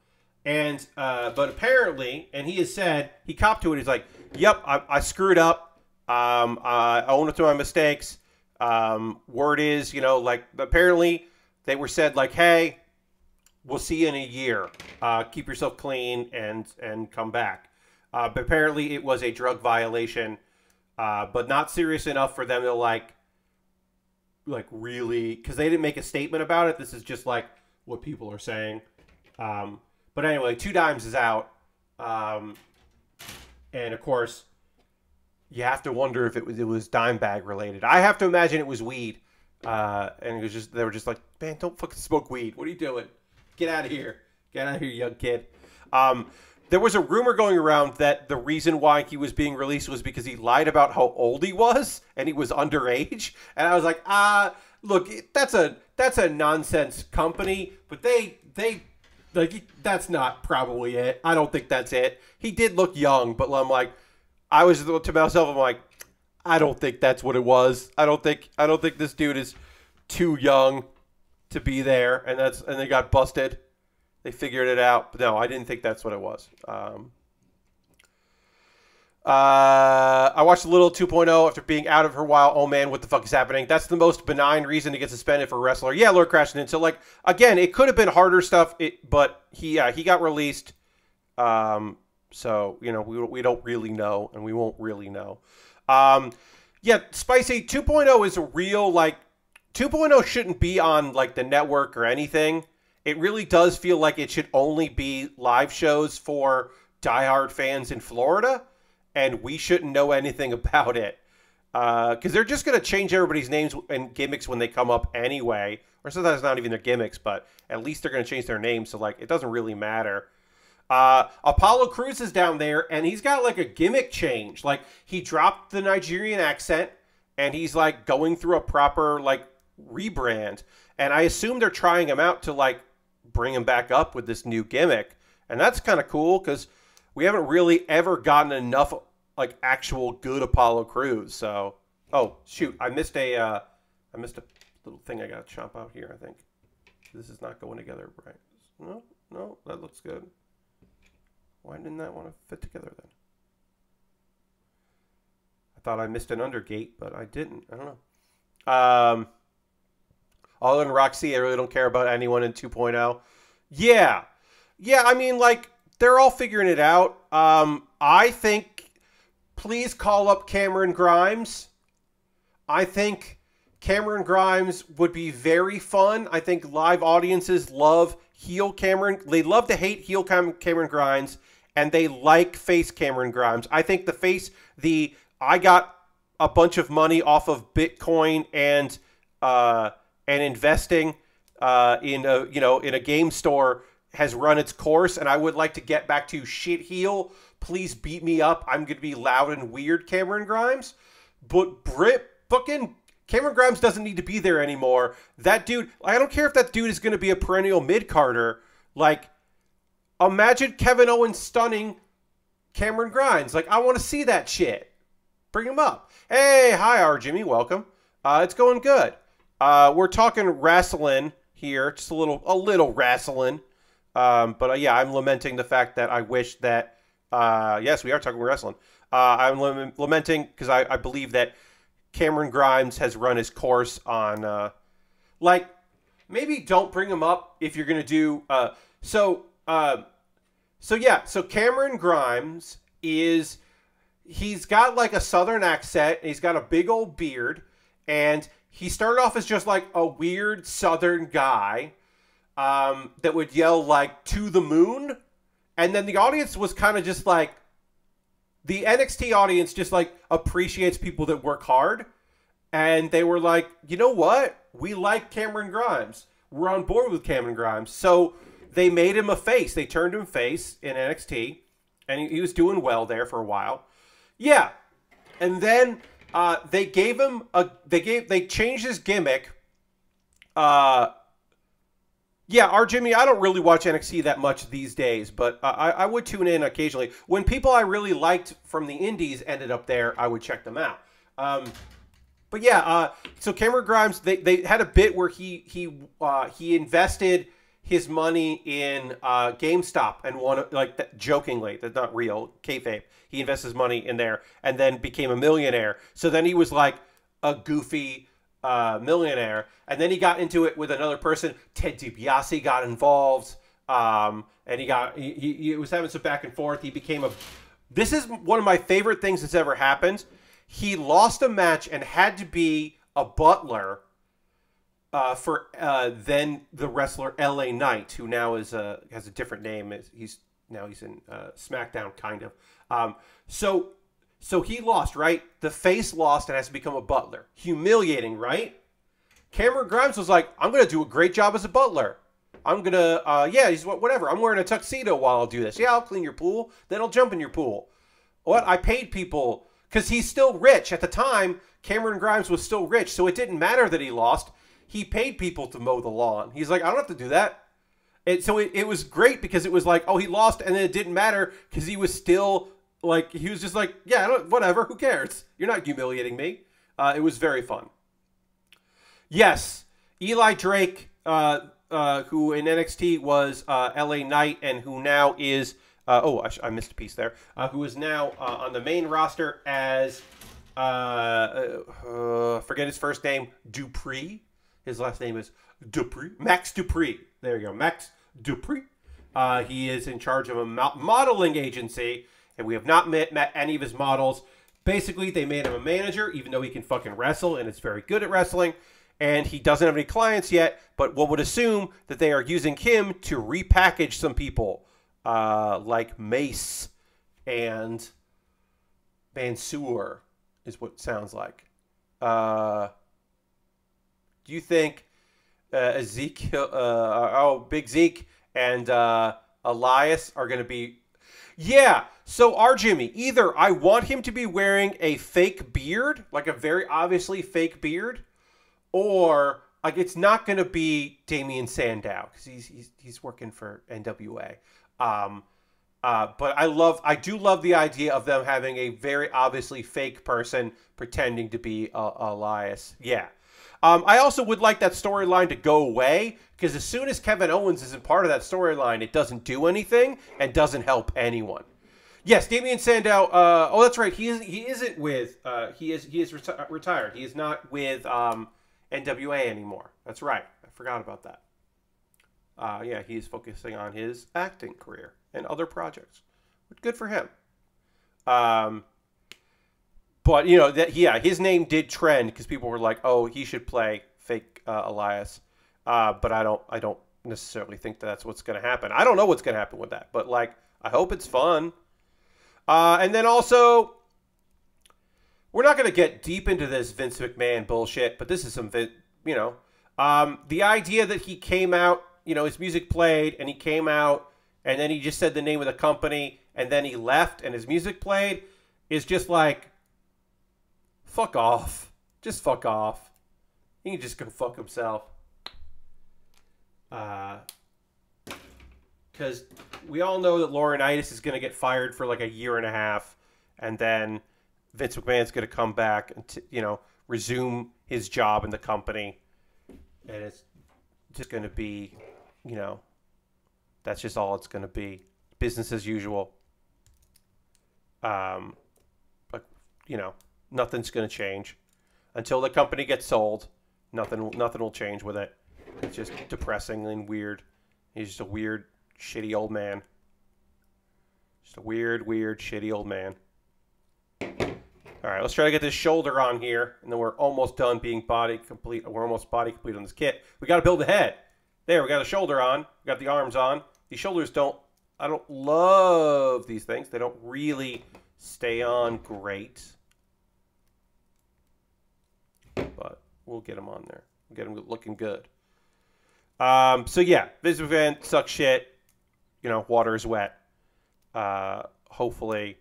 apparently, and he has said, he copped to it, he's like, yep, I screwed up. I own up to my mistakes. Word is, apparently they were said like, hey, we'll see you in a year. Keep yourself clean and come back. But apparently it was a drug violation, but not serious enough for them to like really, because they didn't make a statement about it. This is just like what people are saying. But anyway, Two Dimes is out. And of course, you have to wonder if it was dime bag related. I have to imagine it was weed. And it was just, they were just like, man, don't fucking smoke weed. What are you doing? Get out of here. Get out of here, young kid. There was a rumor going around that the reason why he was being released was because he lied about how old he was and he was underage. And I was like, look, that's a nonsense company, but they like, that's not probably it. I don't think that's it. He did look young, but I'm like, I was to myself, I'm like, I don't think that's what it was. I don't think this dude is too young to be there, and they got busted. They figured it out. But no, I didn't think that's what it was. I watched a little 2.0 after being out of her while. Oh man, what the fuck is happening? That's the most benign reason to get suspended for a wrestler. Yeah, Lord Crashing In. So like again, it could have been harder stuff. But he got released. So you know we don't really know, and we won't really know. Yeah, Spicy 2.0 is a real like 2.0 shouldn't be on like the network or anything. It really does feel like it should only be live shows for diehard fans in Florida. And we shouldn't know anything about it. Because they're just going to change everybody's names and gimmicks when they come up anyway. Or sometimes not even their gimmicks, but at least they're going to change their names. So, like, it doesn't really matter. Apollo Crews is down there, and he's got, like, a gimmick change. Like, he dropped the Nigerian accent, and he's, like, going through a proper, like, rebrand. And I assume they're trying him out to, like, bring him back up with this new gimmick. And that's kind of cool, because we haven't really ever gotten enough like actual good Apollo Crews. So, oh shoot, I missed a little thing I got to chop out here. I think this is not going together right. No, that looks good. Why didn't that want to fit together then? I thought I missed an undergate, but I didn't. I don't know. Other than Roxy, I really don't care about anyone in 2.0. Yeah. I mean, like. They're all figuring it out. I think, please call up Cameron Grimes. I think Cameron Grimes would be very fun. I think live audiences love heel Cameron. They love to hate heel Cameron Grimes, and they like face Cameron Grimes. I think the face, I got a bunch of money off of Bitcoin and investing in a game store has run its course, and I would like to get back to shit heel. Please beat me up. I'm going to be loud and weird, Cameron Grimes. But fucking Cameron Grimes doesn't need to be there anymore. That dude, I don't care if that dude is going to be a perennial mid-carder. Like, imagine Kevin Owens stunning Cameron Grimes. Like, I want to see that shit. Bring him up. Hey, hi, R. Jimmy. Welcome. It's going good. We're talking wrestling here. Just a little wrestling. But yeah, I'm lamenting the fact that I wish that, yes, we are talking wrestling. I'm lamenting because I believe that Cameron Grimes has run his course on, like, maybe don't bring him up if you're going to do, so Cameron Grimes he's got like a Southern accent, and he's got a big old beard, and he started off as just like a weird Southern guy, that would yell like "to the moon," and then the audience was kind of just like, the NXT audience just like appreciates people that work hard, and they were like, you know what, we like Cameron Grimes, we're on board with Cameron Grimes, so they made him a face. They turned him face in NXT, and he was doing well there for a while. Yeah, and then they gave him they changed his gimmick. Yeah, R. Jimmy, I don't really watch NXT that much these days, but I would tune in occasionally. When people I really liked from the indies ended up there, I would check them out. But yeah, so Cameron Grimes, they had a bit where he invested his money in GameStop and won, like, that, jokingly, that's not real, kayfabe. He invested his money in there and then became a millionaire. So then he was like a goofy millionaire, and then he got into it with another person. Ted DiBiase got involved, and he was having some back and forth. He became this is one of my favorite things that's ever happened. He lost a match and had to be a butler for then the wrestler LA Knight, who now has a different name. He's in SmackDown, kind of. So he lost, right? The face lost and has to become a butler. Humiliating, right? Cameron Grimes was like, I'm going to do a great job as a butler. I'm going to, he's whatever. I'm wearing a tuxedo while I'll do this. Yeah, I'll clean your pool. Then I'll jump in your pool. What? I paid people, because he's still rich. At the time, Cameron Grimes was still rich, so it didn't matter that he lost. He paid people to mow the lawn. He's like, I don't have to do that. So it was great, because it was like, oh, he lost, and then it didn't matter, because he was still... like, he was just like, yeah, whatever, who cares? You're not humiliating me. It was very fun. Yes, Eli Drake, who in NXT was LA Knight, and who now is I missed a piece there. Who is now on the main roster as forget his first name, Dupree. His last name is Dupree. Max Dupree. There you go, Max Dupree. He is in charge of a modeling agency, and we have not met any of his models. Basically, they made him a manager, even though he can fucking wrestle and is very good at wrestling. And he doesn't have any clients yet, but one would assume that they are using him to repackage some people, like Mace and Mansoor, is what it sounds like. Do you think Ezekiel, Big Zeke and Elias are going to be... Yeah, so our Jimmy, either I want him to be wearing a fake beard, like a very obviously fake beard, or like it's not going to be Damien Sandow because he's working for NWA. But I do love the idea of them having a very obviously fake person pretending to be Elias. Yeah. I also would like that storyline to go away because as soon as Kevin Owens isn't part of that storyline, it doesn't do anything and doesn't help anyone. Yes, Damien Sandow. Oh, that's right. He isn't with. He is retired. He is not with NWA anymore. That's right. I forgot about that. Yeah, he's focusing on his acting career and other projects. Good for him. But you know that his name did trend because people were like, "Oh, he should play fake Elias." But I don't necessarily think that's what's going to happen. I don't know what's going to happen with that, but like I hope it's fun. And then also, we're not going to get deep into this Vince McMahon bullshit, but this is some the idea that he came out, his music played and he came out and then he just said the name of the company and then he left and his music played is just like, fuck off. Just fuck off. He can just go fuck himself. Because we all know that Laurinaitis is going to get fired for like a year and a half, and then Vince McMahon's going to come back and resume his job in the company, and it's just going to be, that's just all it's going to be, business as usual. But nothing's going to change until the company gets sold. Nothing will change with it. It's just depressing and weird. He's just a weird, shitty old man. Just a weird, shitty old man. All right, let's try to get this shoulder on here, and then we're almost done being body complete. We're almost body complete on this kit. We got to build the head. There, we got a shoulder on. We got the arms on. These shoulders I don't love these things. They don't really stay on great. But we'll get them on there. We'll get them looking good. So yeah, Vince McMahon sucks shit. Water is wet. Hopefully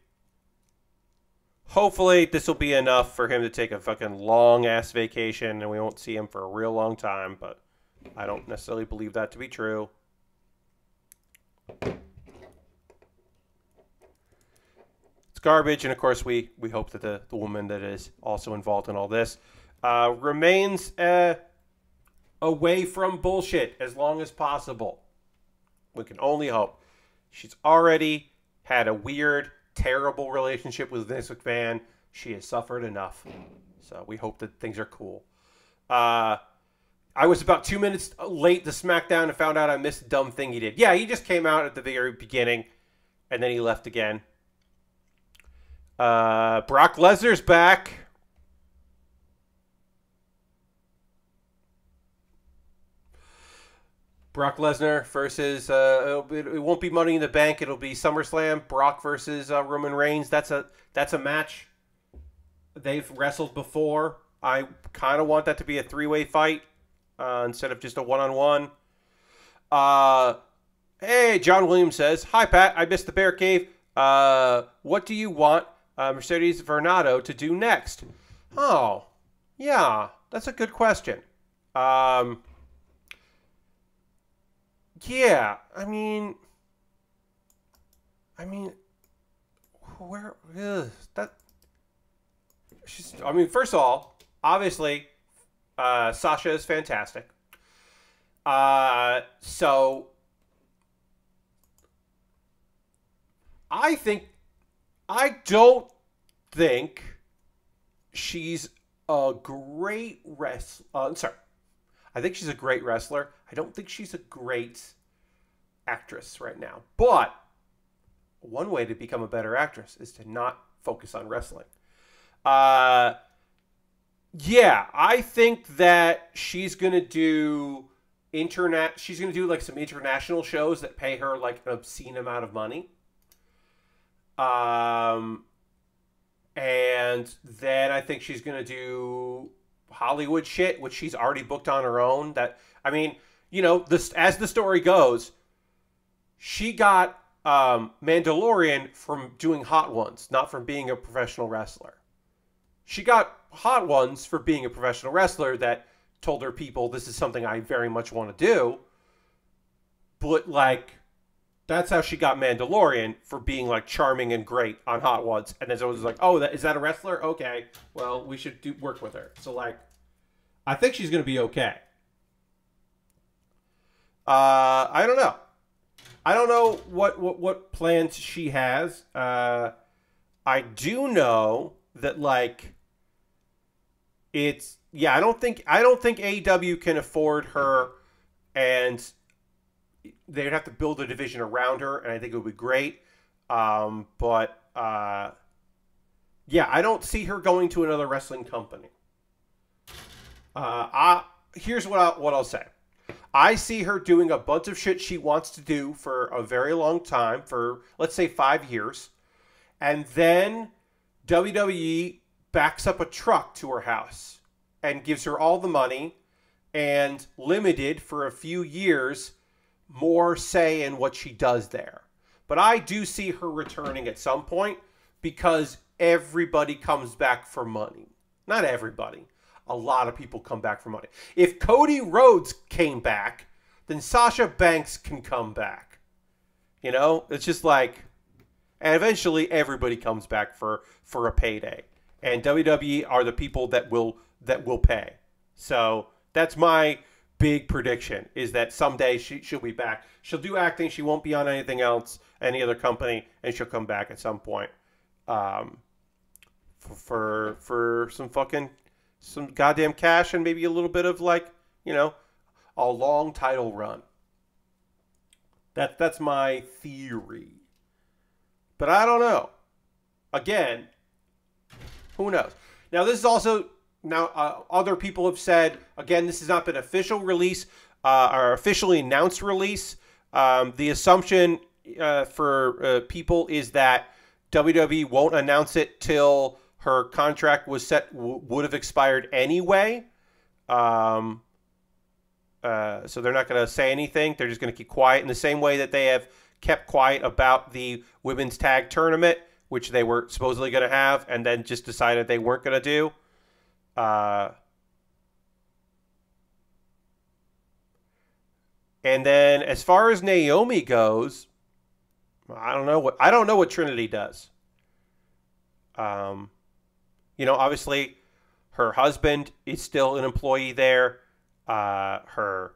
this will be enough for him to take a fucking long-ass vacation and we won't see him for a real long time, but I don't necessarily believe that to be true. It's garbage, and of course we hope that the woman that is also involved in all this remains away from bullshit as long as possible. We can only hope. She's already had a weird, terrible relationship with Vince McMahon. She has suffered enough. So we hope that things are cool. I was about 2 minutes late to SmackDown and found out I missed the dumb thing he did. Yeah, he just came out at the very beginning, and then he left again. Brock Lesnar's back. Brock Lesnar versus, it won't be Money in the Bank. It'll be SummerSlam. Brock versus Roman Reigns. That's a match. They've wrestled before. I kind of want that to be a three-way fight instead of just a one-on-one. Hey, John Williams says, "Hi, Pat. I missed the Bear Cave. What do you want Mercedes Varnado to do next?" Oh, yeah. That's a good question. Yeah, I mean, where that? First of all, obviously, Sasha is fantastic. So I don't think she's a great wrestler. Sorry. I think she's a great wrestler. I don't think she's a great actress right now. But one way to become a better actress is to not focus on wrestling. Yeah, I think that she's gonna do She's gonna do like some international shows that pay her like an obscene amount of money. And then I think she's gonna do Hollywood shit, which she's already booked on her own. That I mean, you know, this as the story goes, she got Mandalorian from doing Hot Ones, not from being a professional wrestler. She got Hot Ones for being a professional wrestler that told her people, this is something I very much want to do. But, like, that's how she got Mandalorian, for being, like, charming and great on Hot Ones. And then someone was like, oh, is that a wrestler? Okay, well, we should work with her. So, like, I think she's going to be okay. I don't know. I don't know what plans she has. I do know that, like, it's, yeah, I don't think AEW can afford her, and they'd have to build a division around her, and I think it would be great. Yeah, I don't see her going to another wrestling company. Here's what I'll say. I see her doing a bunch of shit she wants to do for a very long time, for, let's say, 5 years. And then WWE backs up a truck to her house and gives her all the money and limited for a few years more say in what she does there. But I do see her returning at some point, because everybody comes back for money. Not everybody. A lot of people come back for money. If Cody Rhodes came back, then Sasha Banks can come back. You know? It's just like... And eventually everybody comes back for a payday. And WWE are the people that will pay. So that's my big prediction, is that someday she'll be back. She'll do acting. She won't be on anything else, any other company, and she'll come back at some point for some goddamn cash, and maybe a little bit of, like, you know, a long title run. That's my theory. But I don't know. Again, who knows? Now, this is also... Now, other people have said, again, this has not been official release, or officially announced release. The assumption for people is that WWE won't announce it till her contract was would have expired anyway. So they're not going to say anything. They're just going to keep quiet, in the same way that they have kept quiet about the women's tag tournament, which they were supposedly going to have, and then just decided they weren't going to do. And then as far as Naomi goes, I don't know what Trinity does. You know, obviously her husband is still an employee there. Her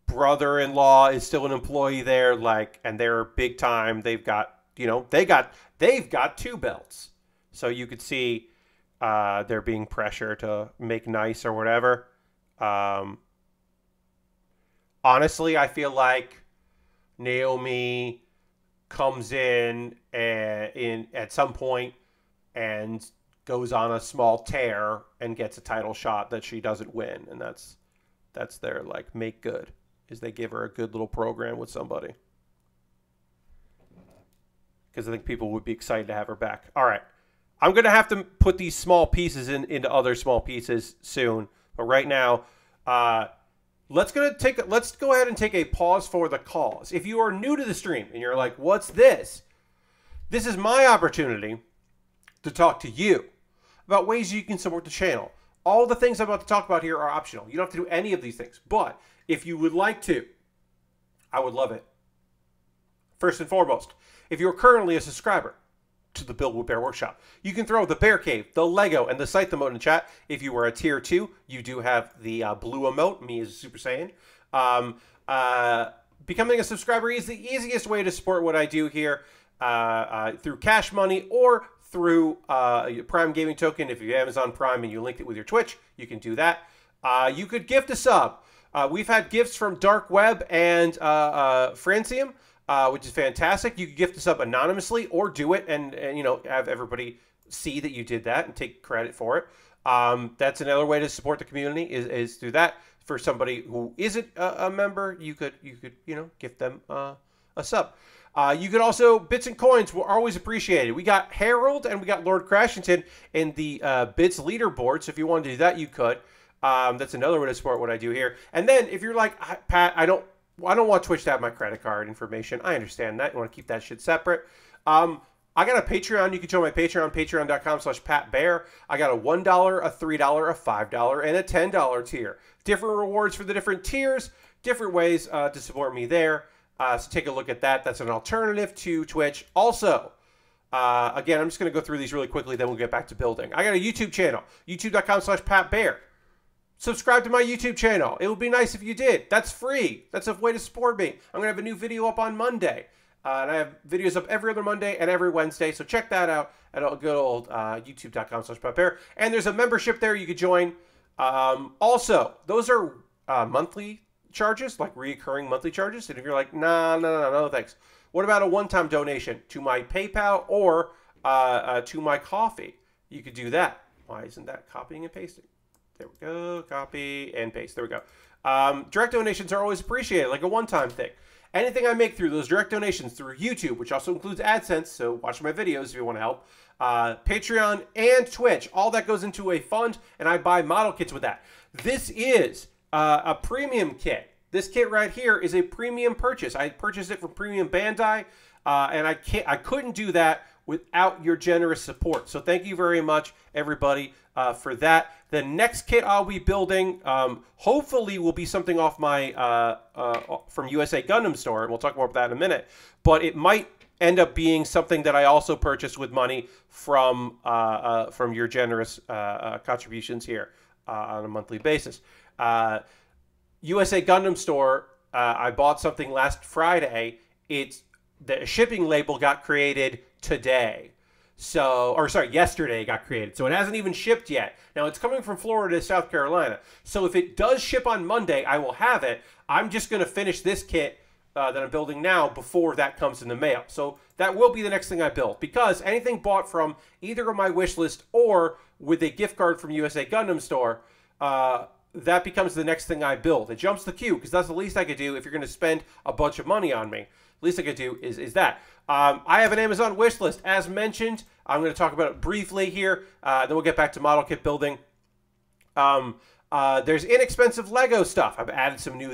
brother-in-law is still an employee there, like, and they're big time. They've got, you know, they've got 2 belts. So you could see there being pressure to make nice or whatever. Honestly, I feel like Naomi comes in at some point and goes on a small tear and gets a title shot that she doesn't win, and that's their, like, make good, is they give her a good little program with somebody, because I think people would be excited to have her back. All right. I'm going to have to put these small pieces into other small pieces soon. But right now, let's go ahead and take a pause for the cause. If you are new to the stream and you're like, what's this? This is my opportunity to talk to you about ways you can support the channel. All the things I'm about to talk about here are optional. You don't have to do any of these things. But if you would like to, I would love it. First and foremost, if you're currently a subscriber to the Build With Baer Workshop, you can throw the Bear Cave, the Lego, and the Scythe emote in chat. If you are a tier 2, you do have the blue emote, me as a Super Saiyan. Becoming a subscriber is the easiest way to support what I do here. through Cash Money or through your Prime Gaming Token. If you have Amazon Prime and you linked it with your Twitch, you can do that. You could gift a sub. We've had gifts from Dark Web and Francium, which is fantastic. You could gift a sub anonymously or do it and you know, have everybody see that you did that and take credit for it. That's another way to support the community is through that. For somebody who isn't a member, you could you know, gift them a sub. You could also, bits and coins were always appreciated. We got Harold and we got Lord Crashington in the bits leaderboard. So if you wanted to do that, you could. That's another way to support what I do here. And then if you're like, Pat, I don't want Twitch to have my credit card information. I understand that. You want to keep that shit separate. I got a Patreon. You can join my Patreon, patreon.com/PatBear. I got a $1, a $3, a $5, and a $10 tier. Different rewards for the different tiers, different ways to support me there. So take a look at that. That's an alternative to Twitch. Also, again, I'm just going to go through these really quickly, then we'll get back to building. I got a YouTube channel, youtube.com/PatBear. Subscribe to my YouTube channel. It would be nice if you did. That's free. That's a way to support me. I'm going to have a new video up on Monday. And I have videos up every other Monday and every Wednesday. So check that out at good old youtube.com/PatBear. And there's a membership there you could join. Also, those are monthly charges, like recurring monthly charges. And if you're like, no, thanks. What about a one-time donation to my PayPal or to my coffee? You could do that. Why isn't that copying and pasting? There we go. Copy and paste. There we go. Direct donations are always appreciated, like a one-time thing. Anything I make through those direct donations through YouTube, which also includes AdSense, so watch my videos if you want to help, Patreon and Twitch, all that goes into a fund, and I buy model kits with that. This is a premium kit. This kit right here is a premium purchase. I purchased it from Premium Bandai, and I couldn't do that without your generous support. So thank you very much, everybody, for that. The next kit I'll be building, hopefully, will be something off my from USA Gundam store, and we'll talk more about that in a minute. But it might end up being something that I also purchased with money from your generous contributions here on a monthly basis. USA Gundam store, I bought something last Friday. The shipping label got created today. Yesterday it got created. So it hasn't even shipped yet. Now it's coming from Florida to South Carolina. So if it does ship on Monday, I will have it. I'm just going to finish this kit that I'm building now before that comes in the mail. So that will be the next thing I build, because anything bought from either of my wish list or with a gift card from USA Gundam store, that becomes the next thing I build. It jumps the queue, because that's the least I could do if you're going to spend a bunch of money on me. Least I could do is that. I have an Amazon wish list, as mentioned. I'm going to talk about it briefly here. Then we'll get back to model kit building. There's inexpensive Lego stuff. I've added some new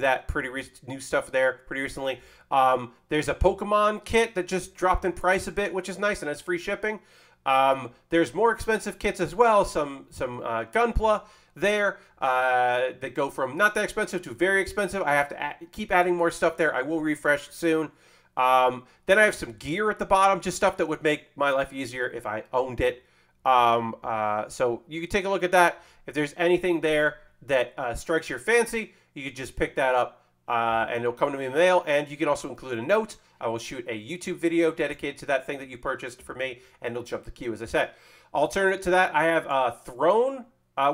stuff there pretty recently. There's a Pokemon kit that just dropped in price a bit, which is nice, and it's free shipping. There's more expensive kits as well. Some Gunpla there that go from not that expensive to very expensive. I have to keep adding more stuff there. I will refresh soon. Then I have some gear at the bottom, just stuff that would make my life easier if I owned it. So you can take a look at that. If there's anything there that strikes your fancy, you can just pick that up and it'll come to me in the mail. And you can also include a note. I will shoot a YouTube video dedicated to that thing that you purchased for me, and it'll jump the queue, as I said. Alternate to that, I have a Throne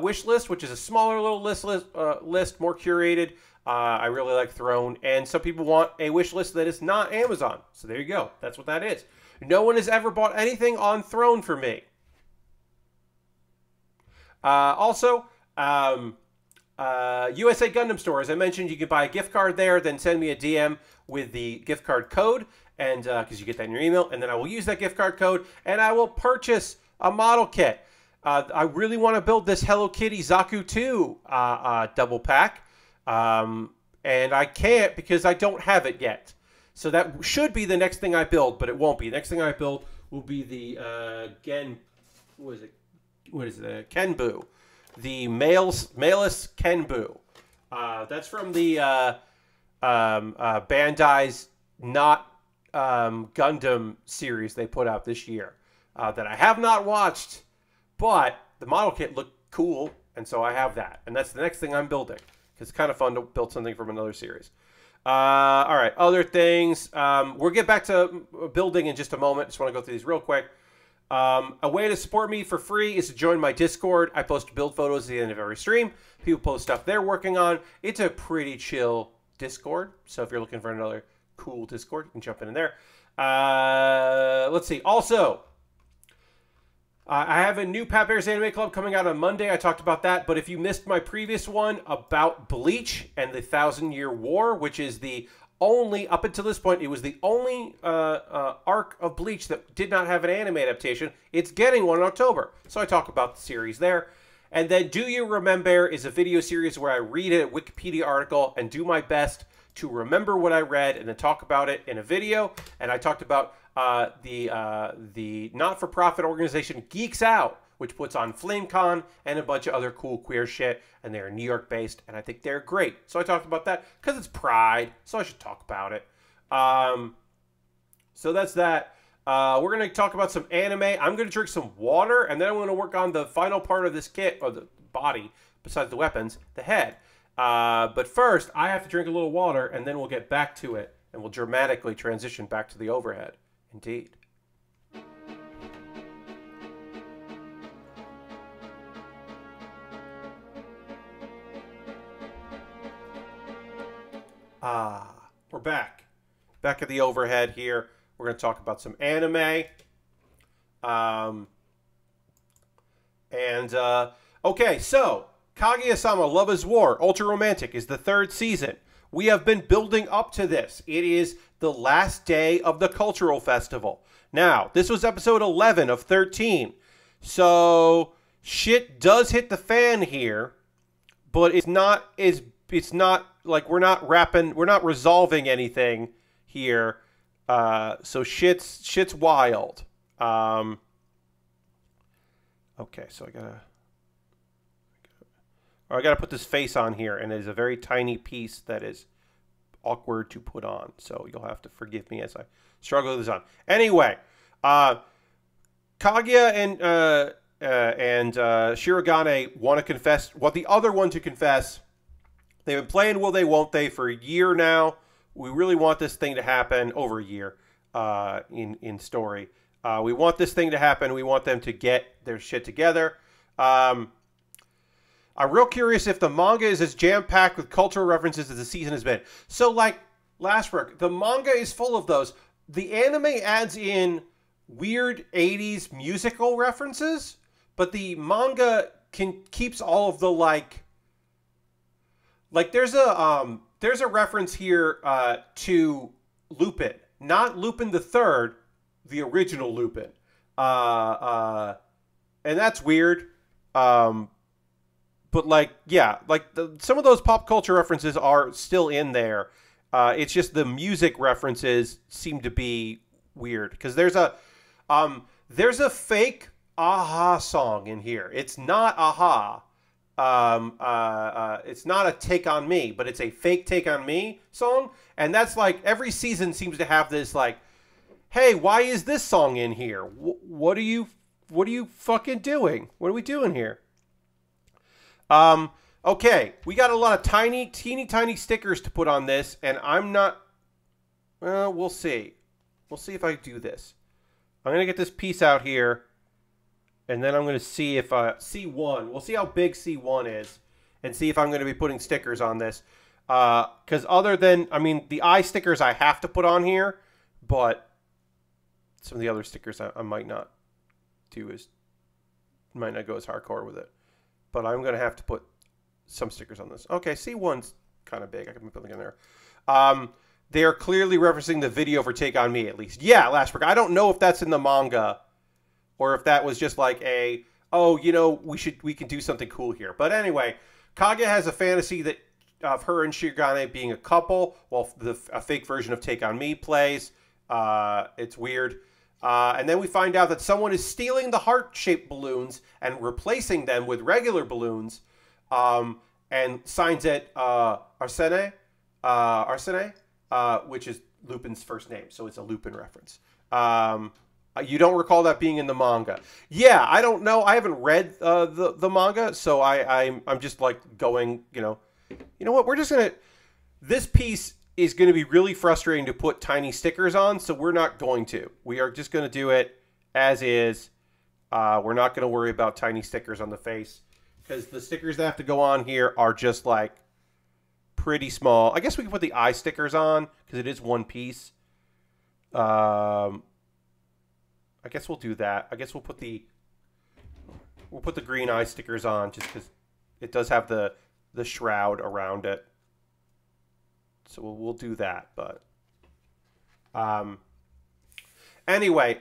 wish list, which is a smaller little list, more curated. I really like Throne, and some people want a wish list that is not Amazon. So there you go. That's what that is. No one has ever bought anything on Throne for me. Also, USA Gundam store. As I mentioned, you can buy a gift card there, then send me a DM with the gift card code, and because you get that in your email, and then I will use that gift card code, and I will purchase a model kit. I really want to build this Hello Kitty Zaku 2 double pack. And I can't because I don't have it yet. So that should be the next thing I build, but it won't be. The next thing I build will be the Kenbu. The Malus Kenbu. That's from the Bandai's Not Gundam series they put out this year that I have not watched, but the model kit looked cool, and so I have that. And that's the next thing I'm building, because it's kind of fun to build something from another series. All right, other things. We'll get back to building in just a moment. Just want to go through these real quick. A way to support me for free is to join my Discord. I post build photos at the end of every stream. People post stuff they're working on. It's a pretty chill Discord. So if you're looking for another cool Discord, you can jump in there. Let's see. Also, I have a new Pat Bear's Anime Club coming out on Monday. I talked about that. But if you missed my previous one about Bleach and the 1,000-Year War, which is the only, up until this point, it was the only arc of Bleach that did not have an anime adaptation. It's getting one in October. So I talk about the series there. And then Do You Remembaer is a video series where I read a Wikipedia article and do my best to remember what I read and then talk about it in a video. And I talked about the not-for-profit organization Geeks Out, which puts on FlameCon and a bunch of other cool queer shit, and they're New York-based, and I think they're great. So I talked about that because it's Pride, so I should talk about it. So that's that. We're going to talk about some anime. I'm going to drink some water, and then I'm going to work on the final part of this kit, or the body, besides the weapons, the head. But first, I have to drink a little water, and then we'll get back to it, and we'll dramatically transition back to the overhead. Indeed. We're back. Back at the overhead here. We're going to talk about some anime. Okay, so Kaguya-sama Love is War, Ultra Romantic is the 3rd season. We have been building up to this. It is the last day of the cultural festival. Now, this was episode 11 of 13. So, shit does hit the fan here, but it's not like we're not resolving anything here. So shit's wild. Okay, so I gotta put this face on here, and it is a very tiny piece that is awkward to put on. So you'll have to forgive me as I struggle with this on. Anyway, Kaguya and Shirogane want to confess, want the other one to confess. They've been playing Will They Won't They for a year now. We really want this thing to happen, over a year in story. We want this thing to happen. We want them to get their shit together. I'm real curious if the manga is as jam-packed with cultural references as the season has been. So, like, Lashbrook, the manga is full of those. The anime adds in weird 80s musical references, but the manga keeps all of the, like there's a reference here to Lupin. Not Lupin the Third, the original Lupin. And that's weird. But, like, yeah, like, some of those pop culture references are still in there. It's just the music references seem to be weird. Because there's a fake Aha song in here. It's not Aha. It's not a Take On Me, but it's a fake Take On Me song. And that's, like, every season seems to have this, like, hey, why is this song in here? What are you fucking doing? What are we doing here? Okay, we got a lot of teeny tiny stickers to put on this, and I'm not, well, we'll see. We'll see if I do this. I'm going to get this piece out here, and then I'm going to see if, C1, we'll see how big C1 is, and see if I'm going to be putting stickers on this. Because other than, I mean, the eye stickers I have to put on here, but some of the other stickers I might not do might not go as hardcore with it. But I'm going to have to put some stickers on this. Okay, C1's kind of big. I can put it in there. They are clearly referencing the video for Take On Me, at least. Yeah, Lashbrook. I don't know if that's in the manga or if that was just like a, oh, you know, we can do something cool here. But anyway, Kaguya has a fantasy that of her and Shirogane being a couple, while a fake version of Take On Me plays. It's weird. And then we find out that someone is stealing the heart-shaped balloons and replacing them with regular balloons, and signs it Arsene, which is Lupin's first name, so it's a Lupin reference. You don't recall that being in the manga? Yeah, I don't know. I haven't read the manga, so I'm just like going, you know what? We're just gonna. This piece is going to be really frustrating to put tiny stickers on, so we're not going to. We are just going to do it as is. We're not going to worry about tiny stickers on the face, because the stickers that have to go on here are just like pretty small. I guess we can put the eye stickers on because it is one piece. I guess we'll do that. I guess we'll put the green eye stickers on just because it does have the shroud around it. So we'll do that. But anyway,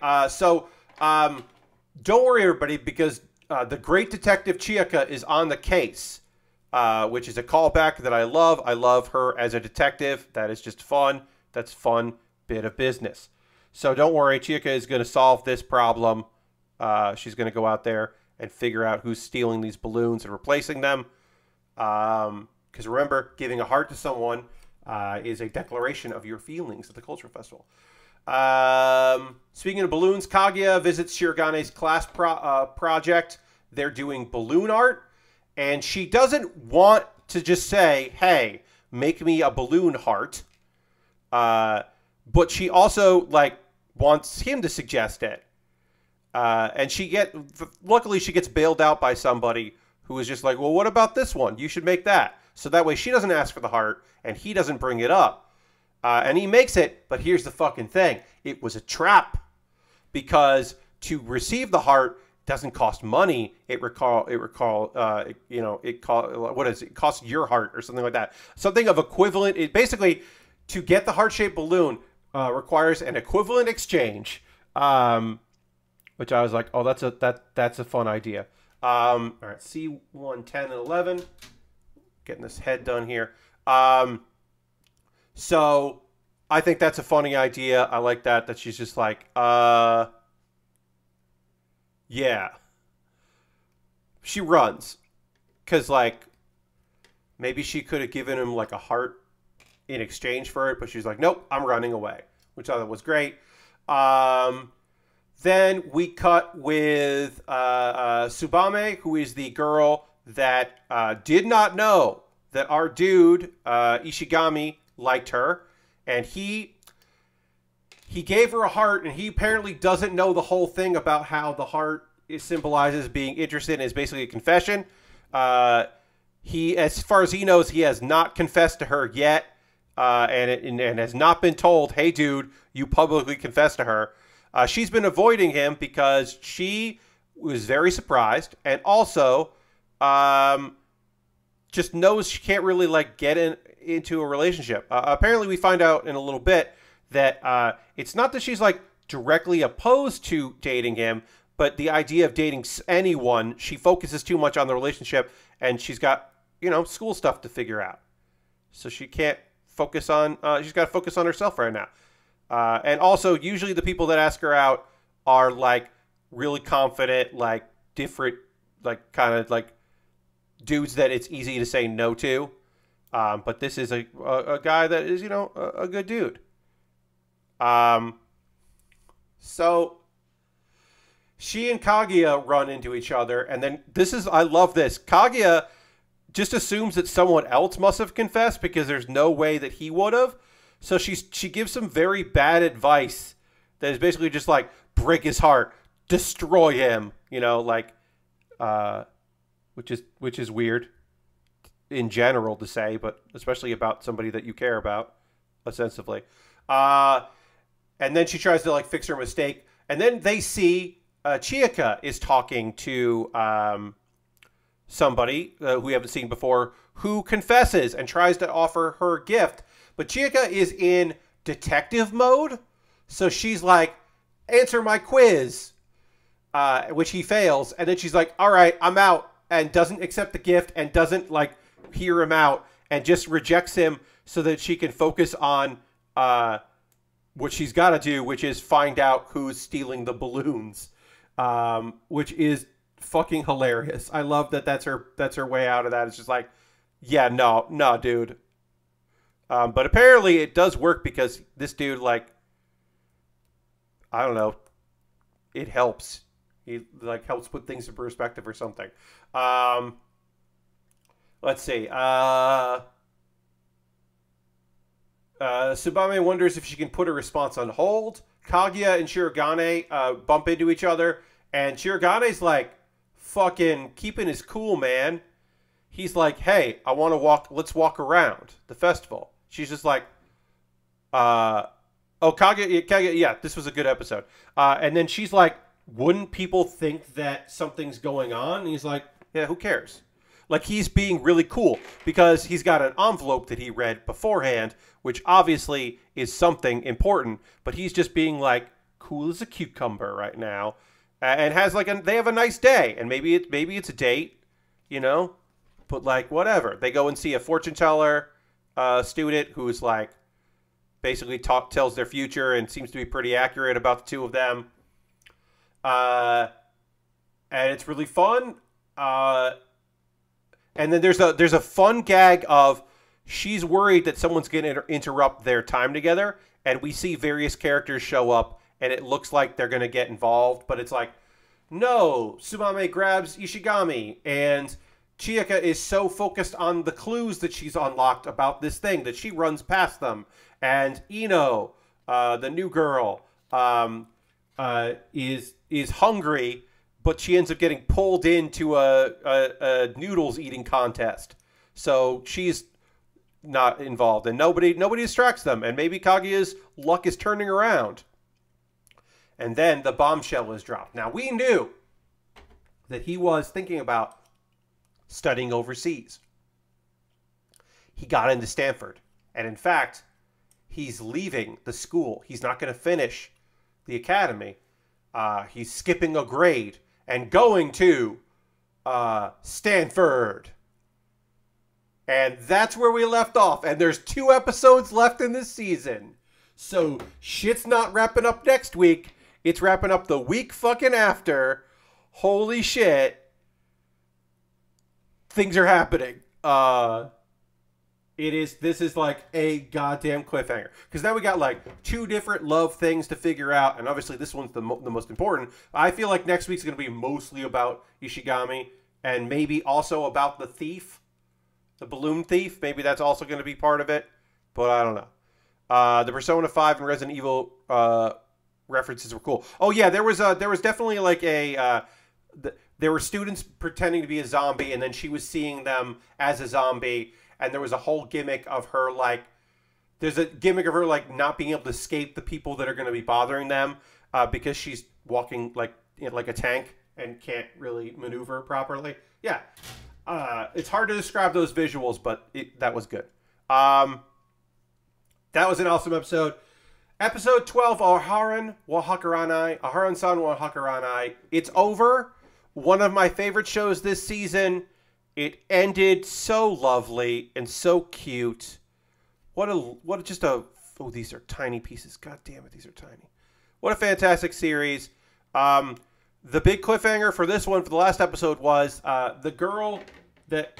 don't worry, everybody, because the great detective Chika is on the case, which is a callback that I love. I love her as a detective. That is just fun. That's fun bit of business. So don't worry, Chika is going to solve this problem. She's going to go out there and figure out who's stealing these balloons and replacing them. Because remember, giving a heart to someone is a declaration of your feelings at the Culture Festival. Speaking of balloons, Kaguya visits Shiragane's class project. They're doing balloon art, and she doesn't want to just say, hey, make me a balloon heart. But she also wants him to suggest it. And luckily she gets bailed out by somebody who is just like, well, what about this one? You should make that. So that way she doesn't ask for the heart and he doesn't bring it up. And he makes it, but here's the fucking thing. It was a trap, because to receive the heart doesn't cost money. It costs your heart or something like that. Something of equivalent. It basically, to get the heart-shaped balloon requires an equivalent exchange. Which I was like, oh, that's a fun idea. All right, C1, 10, and 11. Getting this head done here. So I think that's a funny idea. I like that she's just like, yeah. She runs. Because, maybe she could have given him, a heart in exchange for it, but she's like, nope, I'm running away. Which I thought was great. Then we cut with Tsubame, who is the girl that did not know that our dude, Ishigami, liked her. And he gave her a heart, and he apparently doesn't know the whole thing about how the heart symbolizes being interested and is basically a confession. As far as he knows, he has not confessed to her yet, and has not been told, hey, dude, you publicly confessed to her. She's been avoiding him because she was very surprised, and also just knows she can't really get into a relationship. Apparently, we find out in a little bit that it's not that she's directly opposed to dating him, but the idea of dating anyone, she focuses too much on the relationship, and she's got school stuff to figure out, so she can't focus on. She's got to focus on herself right now. And also, usually the people that ask her out are really confident, different, kind of dudes that it's easy to say no to. But this is a guy that is, a good dude. So she and Kaguya run into each other, and then I love this. Kaguya just assumes that someone else must have confessed because there's no way that he would have. So she gives some very bad advice that is basically just break his heart, destroy him, which is weird in general to say, but especially about somebody that you care about, ostensibly. And then she tries to fix her mistake, and then they see Chika is talking to somebody who we haven't seen before, who confesses and tries to offer her a gift. But Chika is in detective mode, so she's like, answer my quiz, which he fails. And then she's like, all right, I'm out, and doesn't accept the gift and doesn't hear him out and just rejects him so that she can focus on what she's got to do, which is find out who's stealing the balloons, which is fucking hilarious. I love that that's her way out of that. It's just yeah, no, dude. But apparently it does work because this dude, I don't know, it helps. He helps put things in perspective or something. Let's see. Tsubame wonders if she can put her response on hold. Kaguya and Shirogane bump into each other, and Shirogane's like fucking keeping his cool, man. He's like, hey, I want to walk. Let's walk around the festival. She's just like, oh, Kaguya, yeah, this was a good episode. And then she's like, wouldn't people think that something's going on? And he's like, yeah, who cares? Like, he's being really cool because he's got an envelope that he read beforehand, which obviously is something important, but he's just being like cool as a cucumber right now, and has like they have a nice day, and maybe it's a date, you know, but like whatever. They go and see a fortune teller student who's like basically tells their future and seems to be pretty accurate about the two of them, and it's really fun. And then there's a fun gag of she's worried that someone's going to interrupt their time together, and we see various characters show up, and it looks like they're going to get involved, but it's like, no, Tsubame grabs Ishigami, and Chiyaka is so focused on the clues that she's unlocked about this thing that she runs past them, and Ino, the new girl, is hungry, but she ends up getting pulled into a noodles eating contest. So she's not involved, and nobody distracts them. And maybe Kaguya's luck is turning around. And then the bombshell is dropped. Now, we knew that he was thinking about studying overseas. He got into Stanford. And in fact, he's leaving the school. He's not going to finish the academy. He's skipping a grade and going to Stanford. And that's where we left off. And there's 2 episodes left in this season. So shit's not wrapping up next week. It's wrapping up the week fucking after. Holy shit. Things are happening. This is like a goddamn cliffhanger. Because now we got like 2 different love things to figure out. And obviously this one's the most important. I feel like next week's going to be mostly about Ishigami. And maybe also about the thief. The balloon thief. Maybe that's also going to be part of it. But I don't know. The Persona 5 and Resident Evil references were cool. Oh yeah, there was definitely like there were students pretending to be a zombie. And then she was seeing them as a zombie. And there was a whole gimmick of her, like, there's a gimmick of her, like, not being able to escape the people that are going to be bothering them because she's walking, like a tank and can't really maneuver properly. Yeah. It's hard to describe those visuals, but that was good. That was an awesome episode. Episode 12, Aharen wa Hakarenai. Aharen-san wa Hakarenai. It's over. One of my favorite shows this season. It ended so lovely and so cute. Oh, these are tiny pieces. God damn it, these are tiny. What a fantastic series. The big cliffhanger for this one, for the last episode, was the girl that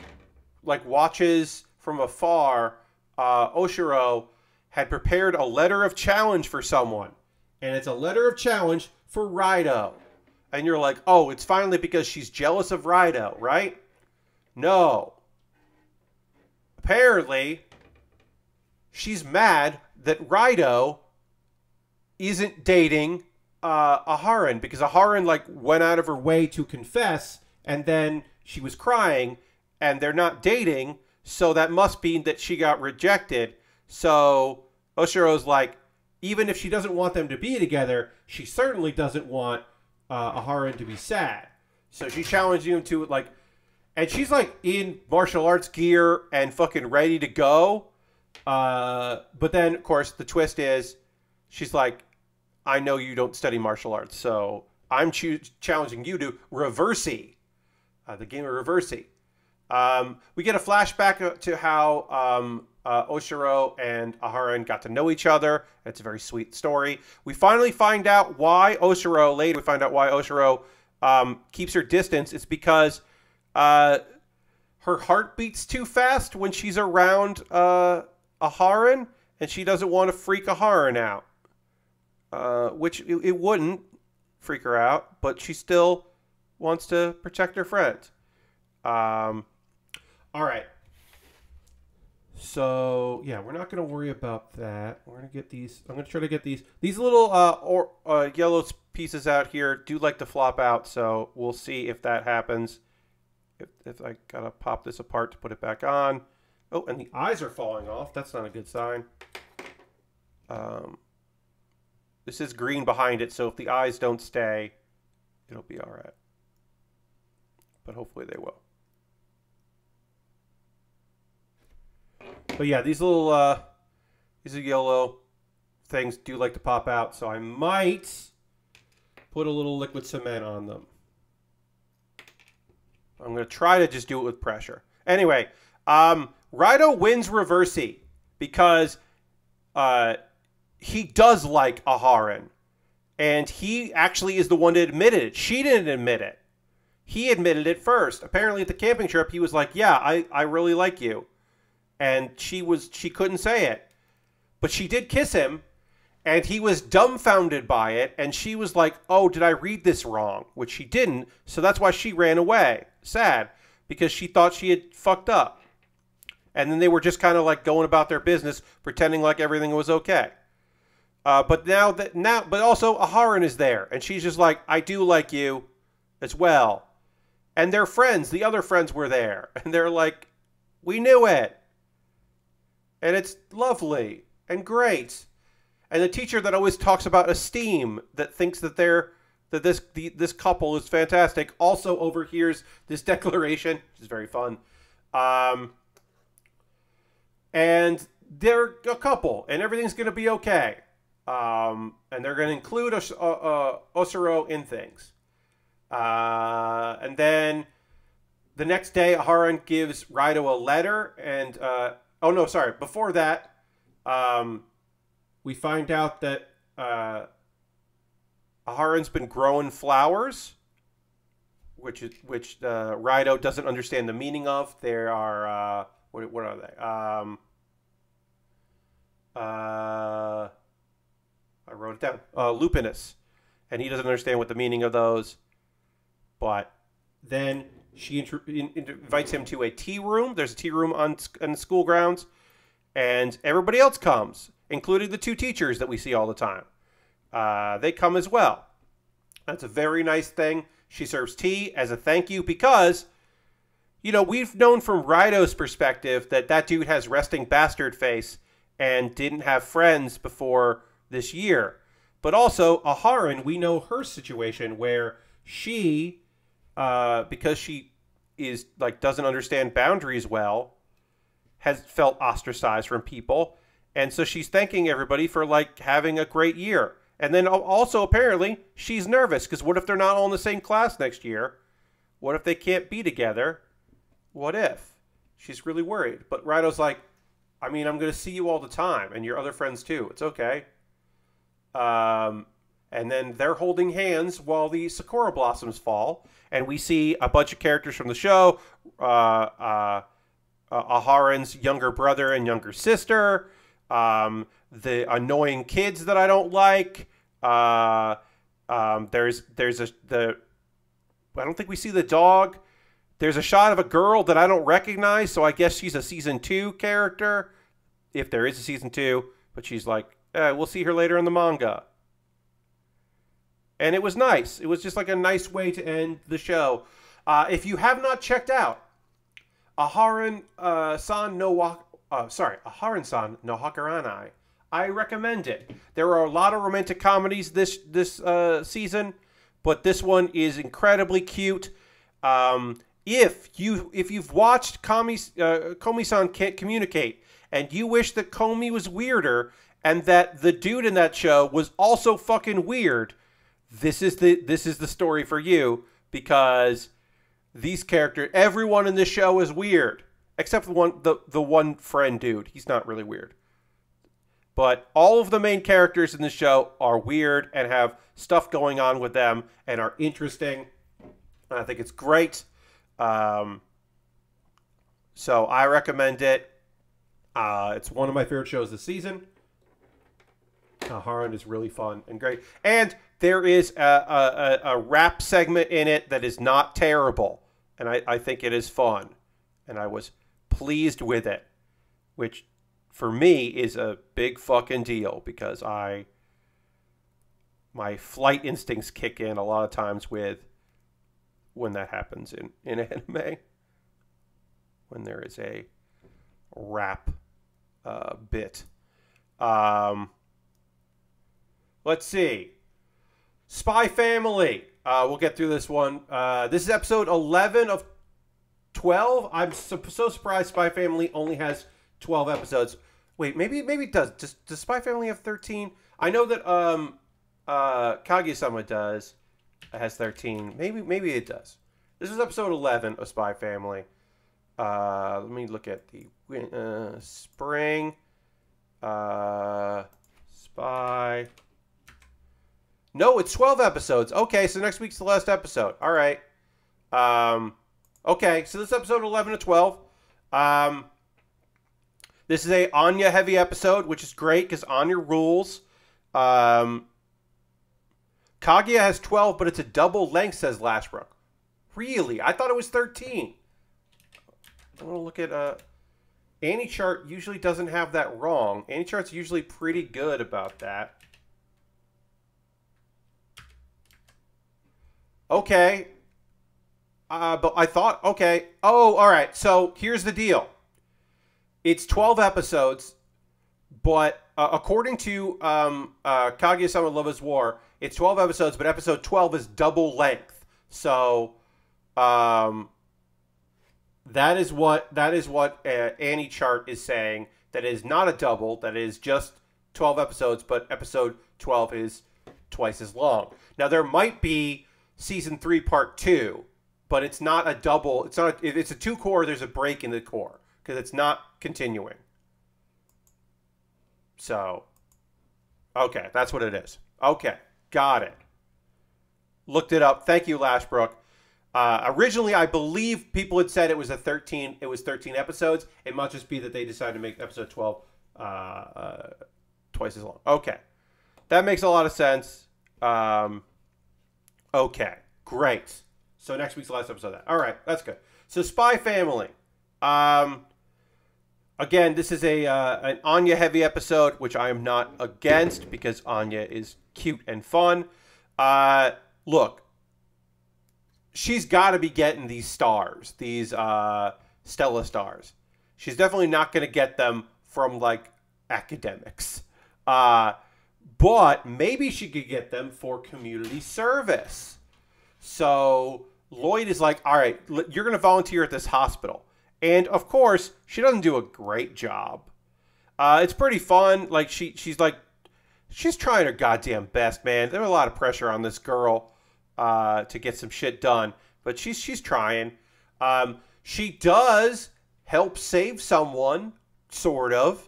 like watches from afar, Oshiro, had prepared a letter of challenge for someone. And it's a letter of challenge for Raido. And you're like, oh, it's finally because she's jealous of Raido, right? No. Apparently, she's mad that Raido isn't dating Aharen, because Aharen like went out of her way to confess, and then she was crying, and they're not dating, so that must mean that she got rejected. So Oshiro's like, even if she doesn't want them to be together, she certainly doesn't want Aharen to be sad. So she challenged him to like. And she's like in martial arts gear and fucking ready to go. But then, of course, the twist is she's like, I know you don't study martial arts, so I'm challenging you to Reversi, the game of Reversi. We get a flashback to how Oshiro and Aharen got to know each other. It's a very sweet story. We finally find out why Oshiro, later we find out why Oshiro keeps her distance. It's because her heart beats too fast when she's around Aharen, and she doesn't want to freak Aharen out. Which it wouldn't freak her out, but she still wants to protect her friend. All right. So yeah, we're not going to worry about that. We're going to get these. I'm going to try to get these little yellow pieces out here do like to flop out. So we'll see if that happens. If I got to pop this apart to put it back on. Oh, and the eyes are falling off. That's not a good sign. This is green behind it, so if the eyes don't stay, it'll be all right. But hopefully they will. But yeah, these little these yellow things do like to pop out, so I might put a little liquid cement on them. I'm going to try to just do it with pressure. Anyway, Raito wins Reversi because he does like Aharen. And he actually is the one that admitted it. She didn't admit it. He admitted it first. Apparently at the camping trip, he was like, yeah, I really like you. And she couldn't say it. But she did kiss him. And he was dumbfounded by it. And she was like, oh, did I read this wrong? Which she didn't. So that's why she ran away. Sad. Because she thought she had fucked up. And then they were just kind of like going about their business, pretending like everything was okay. But also Aharen is there. And she's just like, I do like you as well. And their friends, the other friends were there. And they're like, we knew it. And it's lovely and great. And the teacher that always talks about esteem, that thinks that this couple is fantastic, also overhears this declaration, which is very fun. And they're a couple, and everything's going to be okay. And they're going to include Osuro in things. And then the next day, Aharen gives Raito a letter, and oh no, sorry. Before that, we find out that Aharen's been growing flowers, which Raito doesn't understand the meaning of. There are what are they? I wrote it down. Lupinus, and he doesn't understand what the meaning of those. But then she invites him to a tea room. There's a tea room on the school grounds, and everybody else comes, including the two teachers that we see all the time. They come as well. That's a very nice thing. She serves tea as a thank you because, you know, we've known from Raito's perspective that dude has resting bastard face and didn't have friends before this year. But also, Aharen, we know her situation where she, because she is like doesn't understand boundaries well, has felt ostracized from people. And so she's thanking everybody for like having a great year. And then also apparently she's nervous because what if they're not all in the same class next year? What if they can't be together? What if? She's really worried. But Raito's like, I mean, I'm going to see you all the time and your other friends too. It's okay. And then they're holding hands while the Sakura blossoms fall. And we see a bunch of characters from the show. Aharen's younger brother and younger sister. The annoying kids that I don't like. I don't think we see the dog. There's a shot of a girl that I don't recognize, so I guess she's a season 2 character, if there is a season 2. But she's like, we'll see her later in the manga. And it was nice. It was just like a nice way to end the show. If you have not checked out Aharen-san no Hakarenai, I recommend it. There are a lot of romantic comedies this season, but this one is incredibly cute. If you've watched Komi-san Can't Communicate and you wish that Komi was weirder and that the dude in that show was also fucking weird, this is the story for you, because these characters, everyone in this show is weird except the one friend dude. He's not really weird. But all of the main characters in the show are weird and have stuff going on with them and are interesting. I think it's great. So I recommend it. It's one of my favorite shows this season. Aharen is really fun and great. And there is a rap segment in it that is not terrible. And I think it is fun. And I was pleased with it. which for me is a big fucking deal because my flight instincts kick in a lot of times when that happens in anime. When there is a rap bit. Let's see. Spy Family. We'll get through this one. This is episode 11 of 12. I'm so surprised Spy Family only has 12 episodes. Wait, maybe it does. Does Spy Family have 13? I know that Kaguya-sama does. It has 13. Maybe it does. This is episode 11 of Spy Family. Let me look at the spring. Spy. No, it's 12 episodes. Okay, so next week's the last episode. All right. Okay, so this is episode 11 to 12. This is a Anya heavy episode, which is great because Anya rules. Kaguya has 12, but it's a double length, says Lashbrook. Really? I thought it was 13. I'm going to look at... Annie Chart usually doesn't have that wrong. Annie Chart's usually pretty good about that. Okay. But I thought... Okay. Oh, all right. So here's the deal. It's 12 episodes, but according to Kaguya-sama Love is War, it's 12 episodes, but episode 12 is double length. So... that is what Annie Chart is saying. That is not a double. That is just 12 episodes, but episode 12 is twice as long. Now there might be season 3 part 2, but it's not a double. It's not. It's a 2 core. There's a break in the core because it's not continuing. So, okay, that's what it is. Okay, got it. Looked it up. Thank you, Lashbrook. Originally, I believe people had said it was 13 episodes. It might just be that they decided to make episode 12 twice as long. Okay. That makes a lot of sense. Okay. Great. So next week's the last episode of that. All right. That's good. So Spy Family. Again, this is an Anya heavy episode, which I am not against because Anya is cute and fun. Look. She's got to be getting these stars, these Stella stars. She's definitely not going to get them from, like, academics. But maybe she could get them for community service. So Lloyd is like, all right, you're going to volunteer at this hospital. And, of course, she doesn't do a great job. It's pretty fun. Like, she's trying her goddamn best, man. There's a lot of pressure on this girl. To get some shit done, but she's trying. She does help save someone, sort of,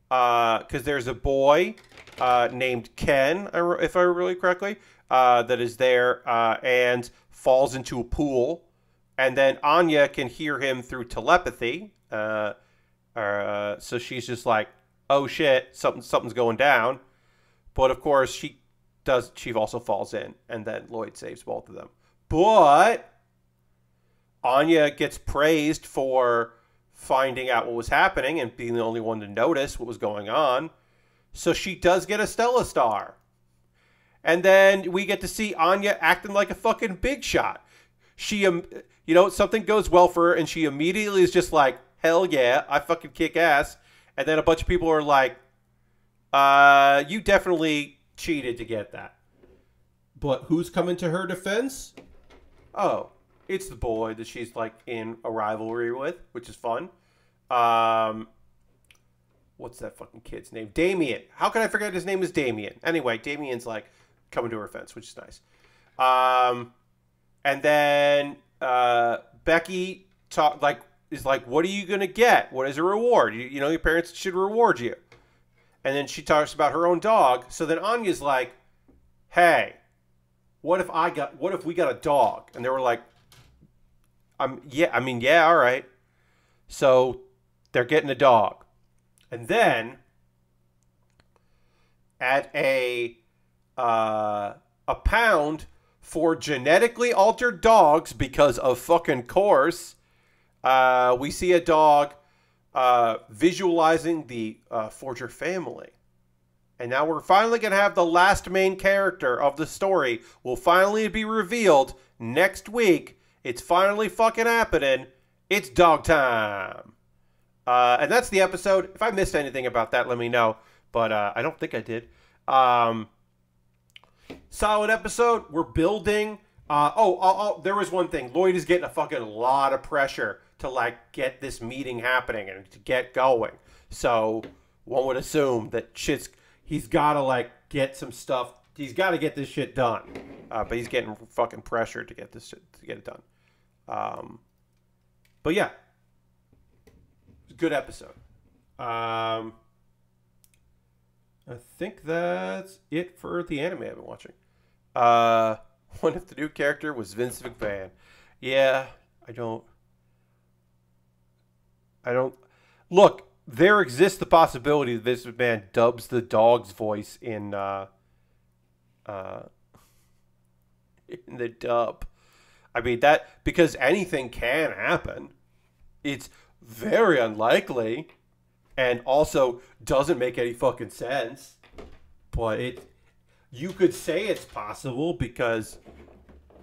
because there's a boy named Ken, if I remember correctly, that is there and falls into a pool, and then Anya can hear him through telepathy. So she's just like, "Oh shit, something's going down," but of course she also falls in, and then Lloyd saves both of them. But Anya gets praised for finding out what was happening and being the only one to notice what was going on. So she does get a Stella star. And then we get to see Anya acting like a fucking big shot. She, something goes well for her, and she immediately is just like, hell yeah, I fucking kick ass. And then a bunch of people are like, you definitely cheated to get that. But who's coming to her defense? Oh, it's the boy that she's like in a rivalry with, which is fun. What's that fucking kid's name? Damien. How can I forget his name is Damien? Anyway, Damien's like coming to her defense, which is nice. And then Becky is like, what are you gonna get? What is a reward? Your parents should reward you. And then she talks about her own dog. So then Anya's like, hey, what if we got a dog? And they were like, yeah, all right. So they're getting a dog. And then at a pound for genetically altered dogs, because of fucking course, we see a dog visualizing the Forger family. And now we're finally going to have the last main character of the story will finally be revealed next week. It's finally fucking happening. It's dog time. And that's the episode. If I missed anything about that, let me know. But I don't think I did. Solid episode. We're building. There was one thing. Lloyd is getting a fucking lot of pressure to like get this meeting happening and to get going. So one would assume that he's got to like get some stuff. He's got to get this shit done. But he's getting fucking pressure to get it done. But yeah, it's a good episode. I think that's it for the anime I've been watching. What if the new character was Vince McMahon? Yeah, I don't. Look, there exists the possibility that Vince McMahon dubs the dog's voice in the dub. I mean, because anything can happen. It's very unlikely and also doesn't make any fucking sense. But you could say it's possible because,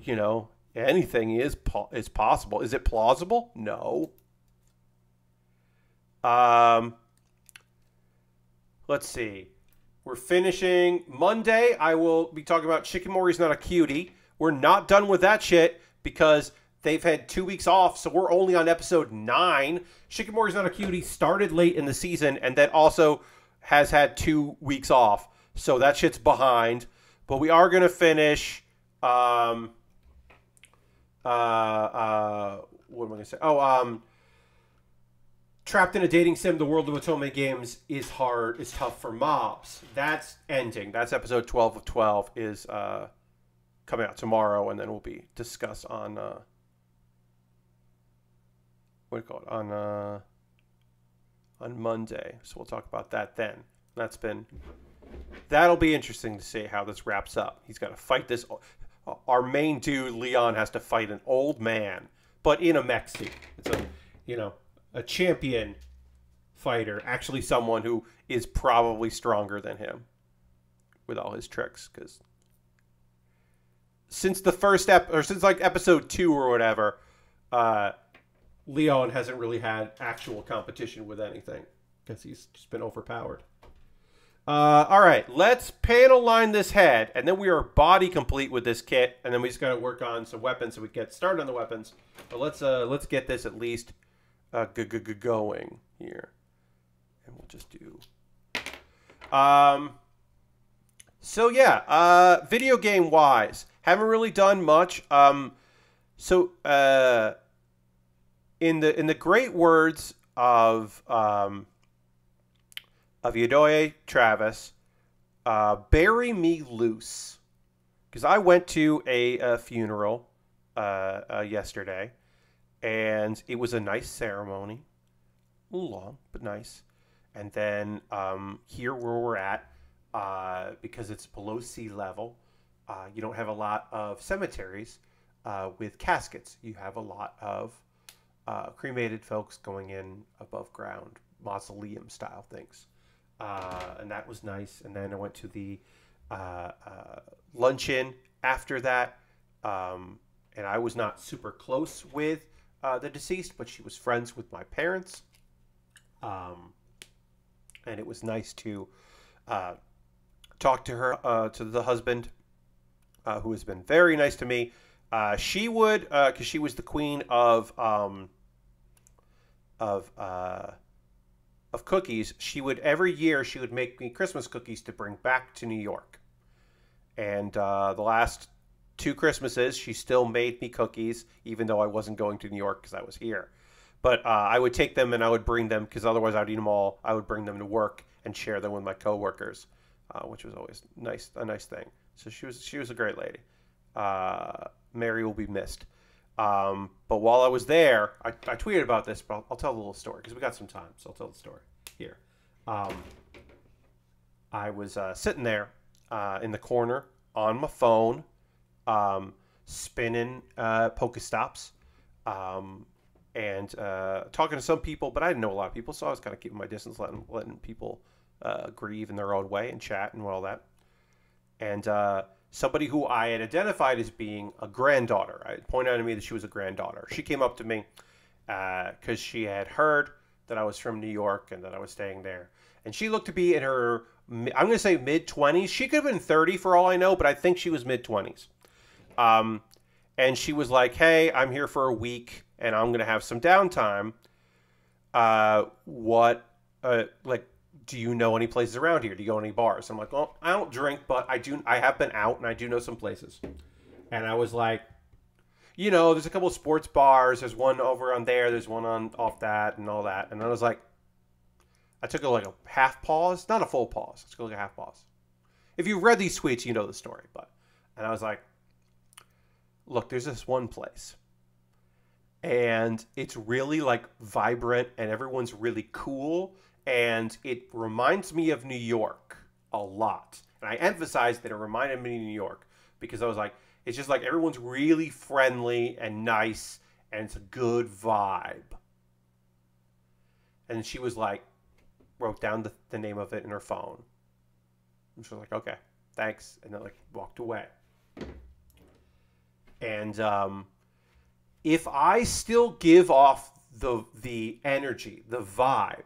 you know, anything is possible. Is it plausible? No. Let's see. We're finishing Monday. I will be talking about Shikimori's Not a Cutie. We're not done with that shit because they've had 2 weeks off, so we're only on episode 9. Shikimori's Not a Cutie started late in the season and then also has had 2 weeks off. So that shit's behind. But we are going to finish... what am I going to say? Trapped in a Dating Sim, The World of Otome Games is tough for mobs. That's ending. That's episode 12 of 12 is coming out tomorrow, and then will be discussed on what do you call it? On Monday. So we'll talk about that then. That'll be interesting to see how this wraps up. He's got to fight this. Our main dude, Leon, has to fight an old man, but in a mech suit. It's a champion fighter, actually someone who is probably stronger than him with all his tricks. Because since the first since like episode 2 or whatever, Leon hasn't really had actual competition with anything because he's just been overpowered. All right, let's panel line this head, and then we are body complete with this kit, and then we just got to work on some weapons so we get started on the weapons. But let's get this at least going here, and we'll just do. So yeah, video game wise, haven't really done much. So in the great words of Yodoye Travis, bury me loose. Because I went to a funeral yesterday, and it was a nice ceremony. A little long, but nice. And then here where we're at, because it's below sea level, you don't have a lot of cemeteries with caskets. You have a lot of cremated folks going in above ground, mausoleum style things. And that was nice. And then I went to the luncheon after that. And I was not super close with the deceased, but she was friends with my parents. And it was nice to talk to her, to the husband, who has been very nice to me. She would, because she was the queen of cookies. She would every year she would make me Christmas cookies to bring back to New York. And the last 2 Christmases, she still made me cookies, even though I wasn't going to New York because I was here. But I would take them and I would bring them, because otherwise I'd eat them all. I would bring them to work and share them with my coworkers, which was always a nice thing. So she was a great lady. Mary will be missed. But while I was there, I tweeted about this, but I'll tell the little story because we got some time, so I'll tell the story here. I was sitting there in the corner on my phone, spinning Pokestops, and talking to some people, but I didn't know a lot of people, so I was kind of keeping my distance, letting people grieve in their own way and chat and all that. And somebody who I had identified as being a granddaughter, I pointed out to me that she was a granddaughter. She came up to me because she had heard that I was from New York and that I was staying there. And she looked to be in her, I'm going to say mid-20s. She could have been 30 for all I know, but I think she was mid-20s. And she was like, hey, I'm here for a week, and I'm going to have some downtime. Do you know any places around here? Do you go to any bars? I'm like, well, I don't drink, but I have been out, and I do know some places. And I was like, there's a couple of sports bars. There's one over on there. There's one on off that and all that. And I was like, I took a half pause, not a full pause. Let's go like a half pause. If you've read these tweets, you know the story. And I was like, look, there's this one place, and it's really vibrant, and everyone's really cool, and it reminds me of New York a lot. And I emphasized that it reminded me of New York because I was like, it's just everyone's really friendly and nice, and it's a good vibe. And she was like, wrote down the name of it in her phone. And she was like, okay, thanks. And then walked away. And if I still give off the energy, the vibe,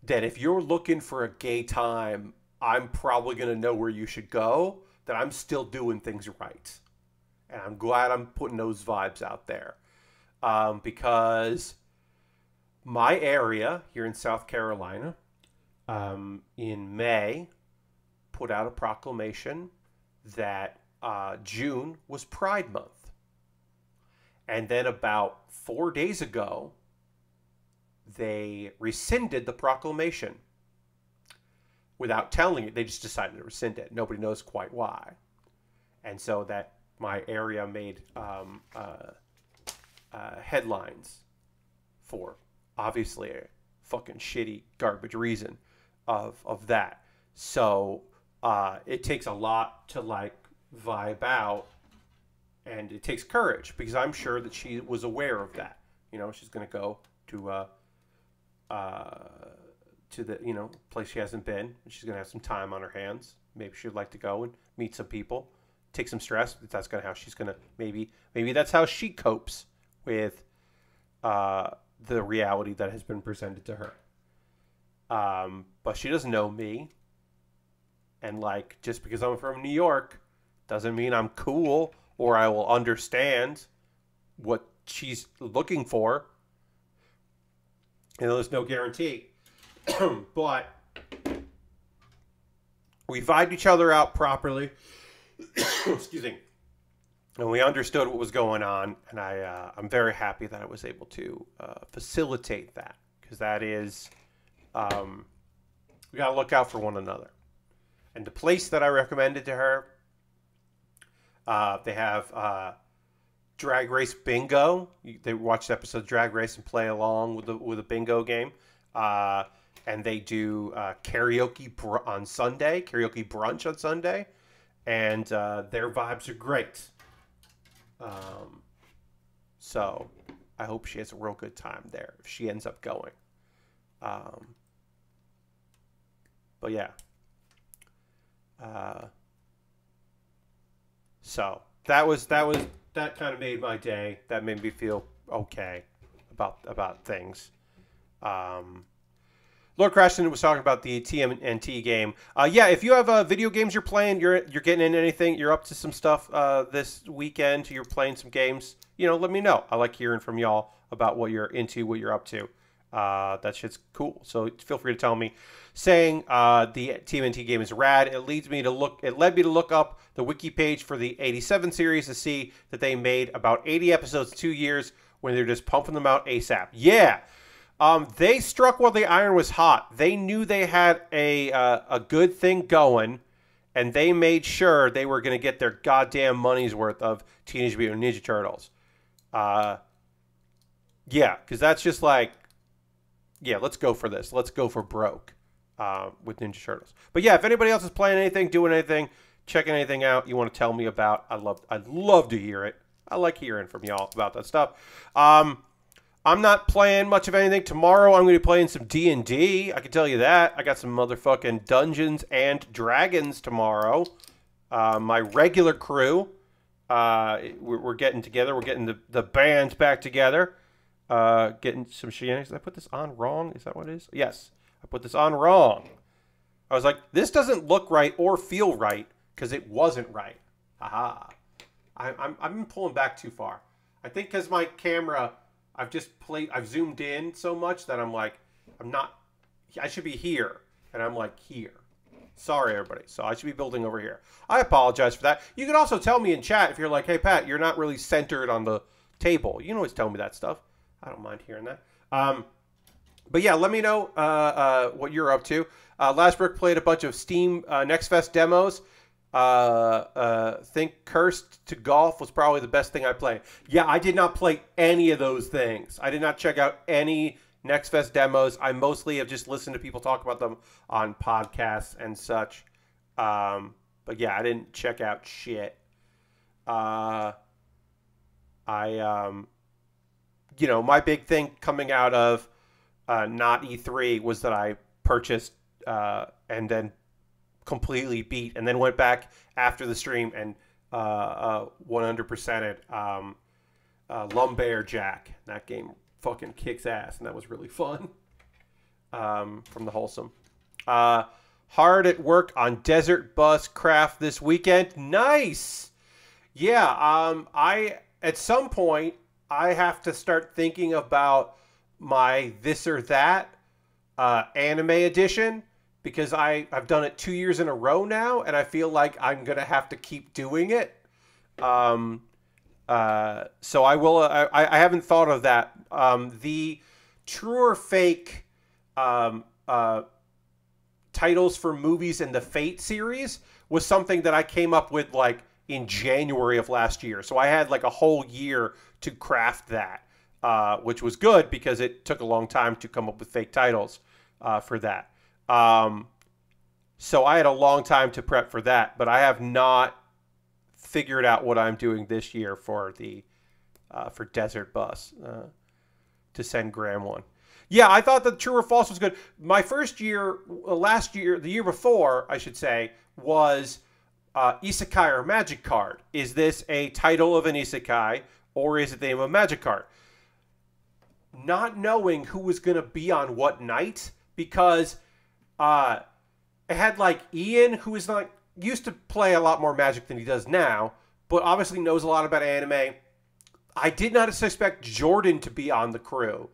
that if you're looking for a gay time, I'm probably going to know where you should go, that I'm still doing things right. And I'm glad I'm putting those vibes out there. Because my area here in South Carolina, in May, put out a proclamation that June was Pride Month. And then about 4 days ago, they rescinded the proclamation. Without telling it, they just decided to rescind it. Nobody knows quite why. And so that my area made headlines for obviously a fucking shitty garbage reason of that. So it takes a lot to vibe out, and it takes courage because I'm sure that she was aware of that. She's going to go to the place she hasn't been, and she's going to have some time on her hands. Maybe she'd like to go and meet some people, take some stress. That's kind of how she's going to maybe that's how she copes with the reality that has been presented to her. But she doesn't know me, and just because I'm from New York doesn't mean I'm cool or I will understand what she's looking for. There's no guarantee. But we vibed each other out properly. Excuse me. And we understood what was going on. And I'm very happy that I was able to facilitate that. Because that is, we got to look out for one another. And the place that I recommended to her, they have Drag Race Bingo. They watch the episode of Drag Race and play along with a bingo game. And they do karaoke on Sunday, karaoke brunch on Sunday. And their vibes are great. So I hope she has a real good time there if she ends up going. But yeah. So that kind of made my day. That made me feel okay about things. Lord Crashton was talking about the TMNT game. Yeah, if you have video games you're playing, you're getting into anything, you're up to some stuff this weekend, you're playing some games, let me know. I like hearing from y'all about what you're into, what you're up to. That shit's cool. So feel free to tell me. Saying the TMNT game is rad. It led me to look up the wiki page for the 87 series to see that they made about 80 episodes 2 years when they're just pumping them out ASAP. Yeah. They struck while the iron was hot. They knew they had a good thing going, and they made sure they were going to get their goddamn money's worth of Teenage Mutant Ninja Turtles. Yeah, because that's just yeah, let's go for this. Let's go for broke with Ninja Turtles. But yeah, if anybody else is playing anything, doing anything, checking anything out you want to tell me about, I'd love to hear it. I like hearing from y'all about that stuff. I'm not playing much of anything. Tomorrow I'm going to be playing some D&D. I can tell you that. I got some motherfucking Dungeons and Dragons tomorrow. My regular crew, we're getting together. We're getting the band back together. Getting some shenanigans. Did I put this on wrong? Is that what it is? Yes. I put this on wrong. I was like, this doesn't look right or feel right because it wasn't right. Haha. I've been pulling back too far. I think because my camera... I've zoomed in so much that I'm like, I should be here. And I'm like here. Sorry, everybody. So I should be building over here. I apologize for that. You can also tell me in chat if you're like, hey, Pat, you're not really centered on the table. You can always tell me that stuff. I don't mind hearing that. But yeah, let me know what you're up to. Lastbrook played a bunch of Steam Next Fest demos. Think Cursed to Golf was probably the best thing I played. Yeah, I did not play any of those things. I did not check out any Next Fest demos. I mostly have just listened to people talk about them on podcasts and such. But yeah, I didn't check out shit. My big thing coming out of not E3 was that I purchased and then completely beat, and then went back after the stream and 100%ed Lumbear Jack. That game fucking kicks ass, and that was really fun. From the Wholesome. Hard at work on Desert Bus Craft this weekend. Nice! Yeah, at some point, I have to start thinking about my this or that anime edition, because I've done it 2 years in a row now, and I feel like I'm going to have to keep doing it. So I will. I haven't thought of that. The true or fake titles for movies in the Fate series was something that I came up with like in January of last year. So I had like a whole year to craft that, which was good because it took a long time to come up with fake titles for that. So I had a long time to prep for that, but I have not figured out what I'm doing this year for the for Desert Bus to send Graham one. Yeah, I thought the True or False was good. My first year, last year, the year before, I should say, was Isekai or Magic Card. Is this a title of an Isekai, or is it the name of a Magic Card? Not knowing who was going to be on what night, because it had like Ian, who is like used to play a lot more Magic than he does now, but obviously knows a lot about anime. I did not suspect Jordan to be on the crew.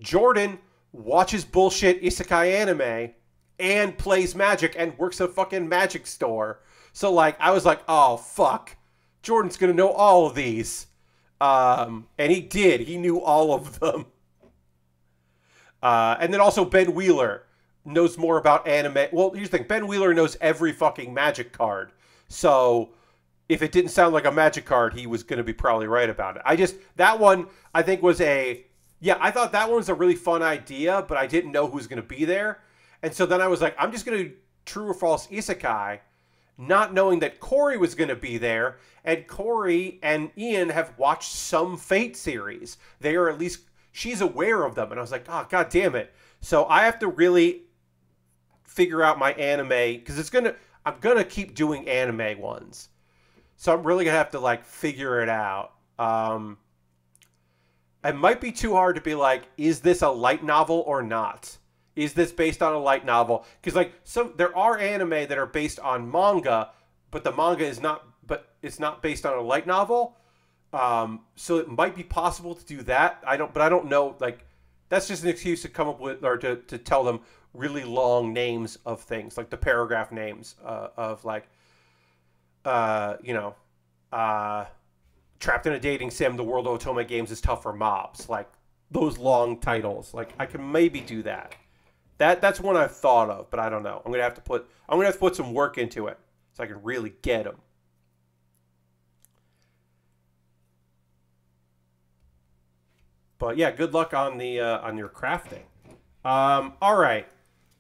Jordan watches bullshit isekai anime and plays Magic and works a fucking Magic store. So like I was like, oh fuck, Jordan's gonna know all of these, and he did. He knew all of them. And then also Ben Wheeler knows more about anime. Well, here's the thing. Ben Wheeler knows every fucking Magic card. So if it didn't sound like a Magic card, he was going to be probably right about it. That one, I think was I thought that one was a really fun idea, but I didn't know who was going to be there. And so then I was like, I'm just going to do True or False Isekai, not knowing that Corey was going to be there. And Corey and Ian have watched some Fate series. They are at least, she's aware of them. And I was like, oh, God damn it. So I have to really figure out my anime, because I'm going to keep doing anime ones. So I'm really going to have to like figure it out. It might be too hard to be like, is this a light novel or not? Is this based on a light novel? Because like there are anime that are based on manga, but the manga is not, but it's not based on a light novel. So it might be possible to do that. I don't know. Like that's just an excuse to come up with, or to tell them really long names of things, like the paragraph names of like, Trapped in a Dating Sim, The World of Otome Games is Tough for Mobs. Like those long titles. Like I can maybe do that. That's one I've thought of, but I don't know. I'm gonna have to put some work into it so I can really get them. But yeah, good luck on the on your crafting. All right,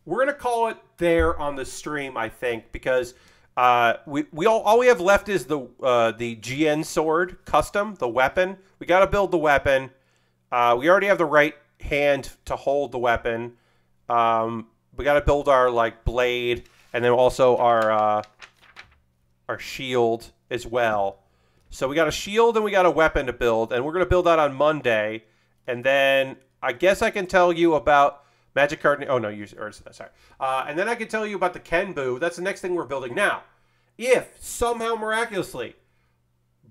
we're gonna call it there on the stream, I think, because all we have left is the GN sword custom, the weapon. We got to build the weapon. We already have the right hand to hold the weapon. We got to build our like blade, and then also our shield as well. So we got a shield and we got a weapon to build, and we're going to build that on Monday. And then I guess I can tell you about Magic Card. Oh, no, sorry. And then I can tell you about the Kenbu. That's the next thing we're building. Now, if somehow miraculously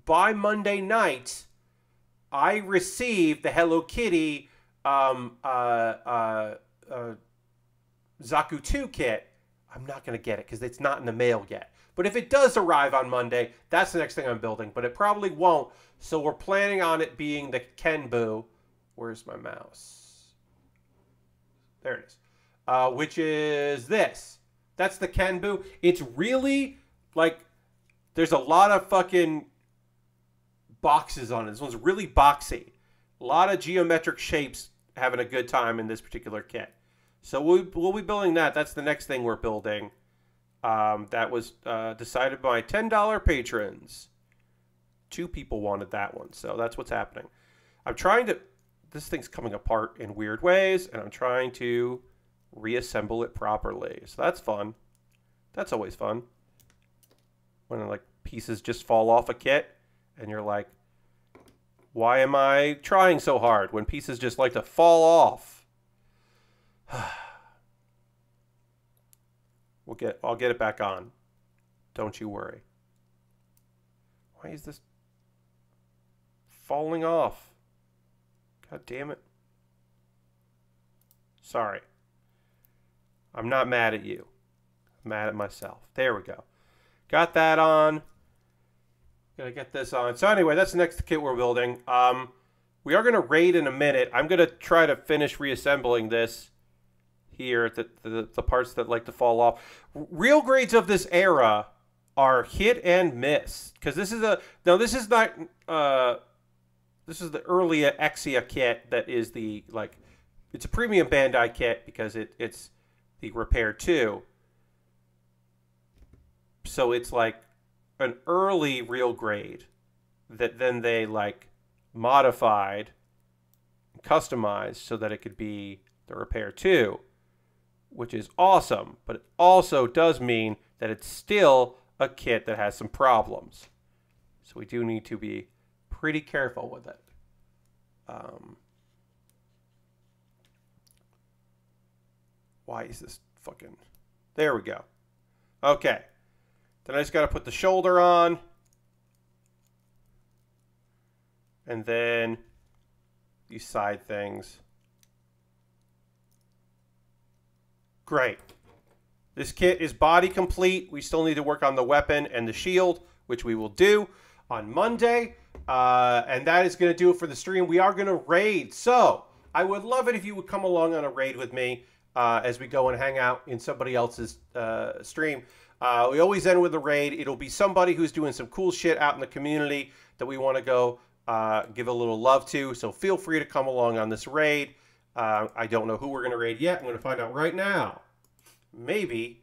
by Monday night I receive the Hello Kitty Zaku 2 kit, I'm not going to get it because it's not in the mail yet. But if it does arrive on Monday, that's the next thing I'm building. But it probably won't. So we're planning on it being the Kenbu. Where's my mouse? There it is. Which is this. That's the Kenbu. It's really, like, there's a lot of fucking boxes on it. This one's really boxy. A lot of geometric shapes having a good time in this particular kit. So we'll be building that. That's the next thing we're building. That was decided by $10 patrons. 2 people wanted that one, so that's what's happening. I'm trying to... This thing's coming apart in weird ways, and I'm trying to reassemble it properly. So that's fun. That's always fun. When, like, pieces just fall off a kit, and you're like, why am I trying so hard when pieces just like to fall off? I'll get it back on. Don't you worry. Why is this falling off? God damn it. Sorry. I'm not mad at you. I'm mad at myself. There we go. Got that on. Gotta get this on. So anyway, that's the next kit we're building. We are going to raid in a minute. I'm going to try to finish reassembling this here, the parts that like to fall off. Real grades of this era are hit and miss. Because this is this is not... this is the early Exia kit that is the, like... It's a premium Bandai kit because it's the Repair 2. So it's like an early real grade that then they like modified, customized so that it could be the Repair 2, which is awesome, but it also does mean that it's still a kit that has some problems. So we do need to be pretty careful with it. Why is this fucking... There we go. Okay. Then I just got to put the shoulder on. And then these side things. Great. This kit is body complete. We still need to work on the weapon and the shield, which we will do on Monday. And that is going to do it for the stream. We are going to raid. So I would love it if you would come along on a raid with me as we go and hang out in somebody else's stream. We always end with a raid. It'll be somebody who's doing some cool shit out in the community that we want to go give a little love to. So feel free to come along on this raid. I don't know who we're going to raid yet. I'm going to find out right now. Maybe.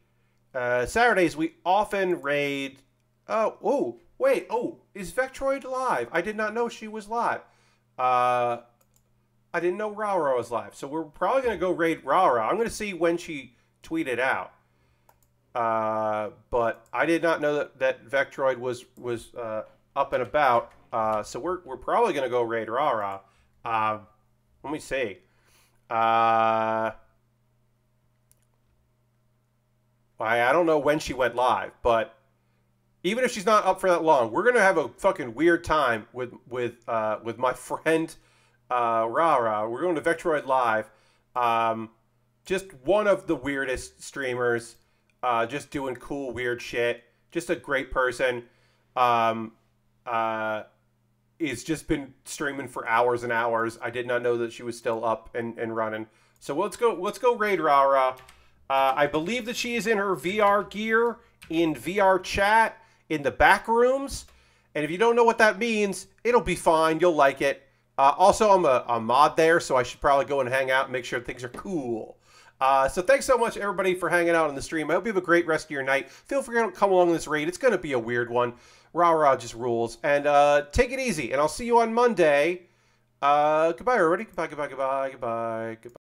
Saturdays, we often raid... Oh, wait. Oh, is Vectroid live? I did not know she was live. I didn't know Raura was live. So we're probably going to go raid Raura. I'm going to see when she tweeted out. But I did not know that Vectroid was up and about. So we're probably going to go raid Raura. Let me see. I don't know when she went live, but even if she's not up for that long, we're gonna have a fucking weird time with my friend Raura. We're going to Vectroid Live. Just one of the weirdest streamers, just doing cool weird shit. Just a great person. He's just been streaming for hours and hours. I did not know that she was still up and running. So let's go raid Raura. I believe that she is in her VR gear in VR chat in the back rooms. And if you don't know what that means, it'll be fine. You'll like it. Also, I'm a mod there, so I should probably go and hang out and make sure things are cool. So thanks so much, everybody, for hanging out on the stream. I hope you have a great rest of your night. Feel free to come along this raid. It's going to be a weird one. Raura just rules. And take it easy. And I'll see you on Monday Goodbye, everybody. Goodbye, goodbye, goodbye, goodbye, goodbye.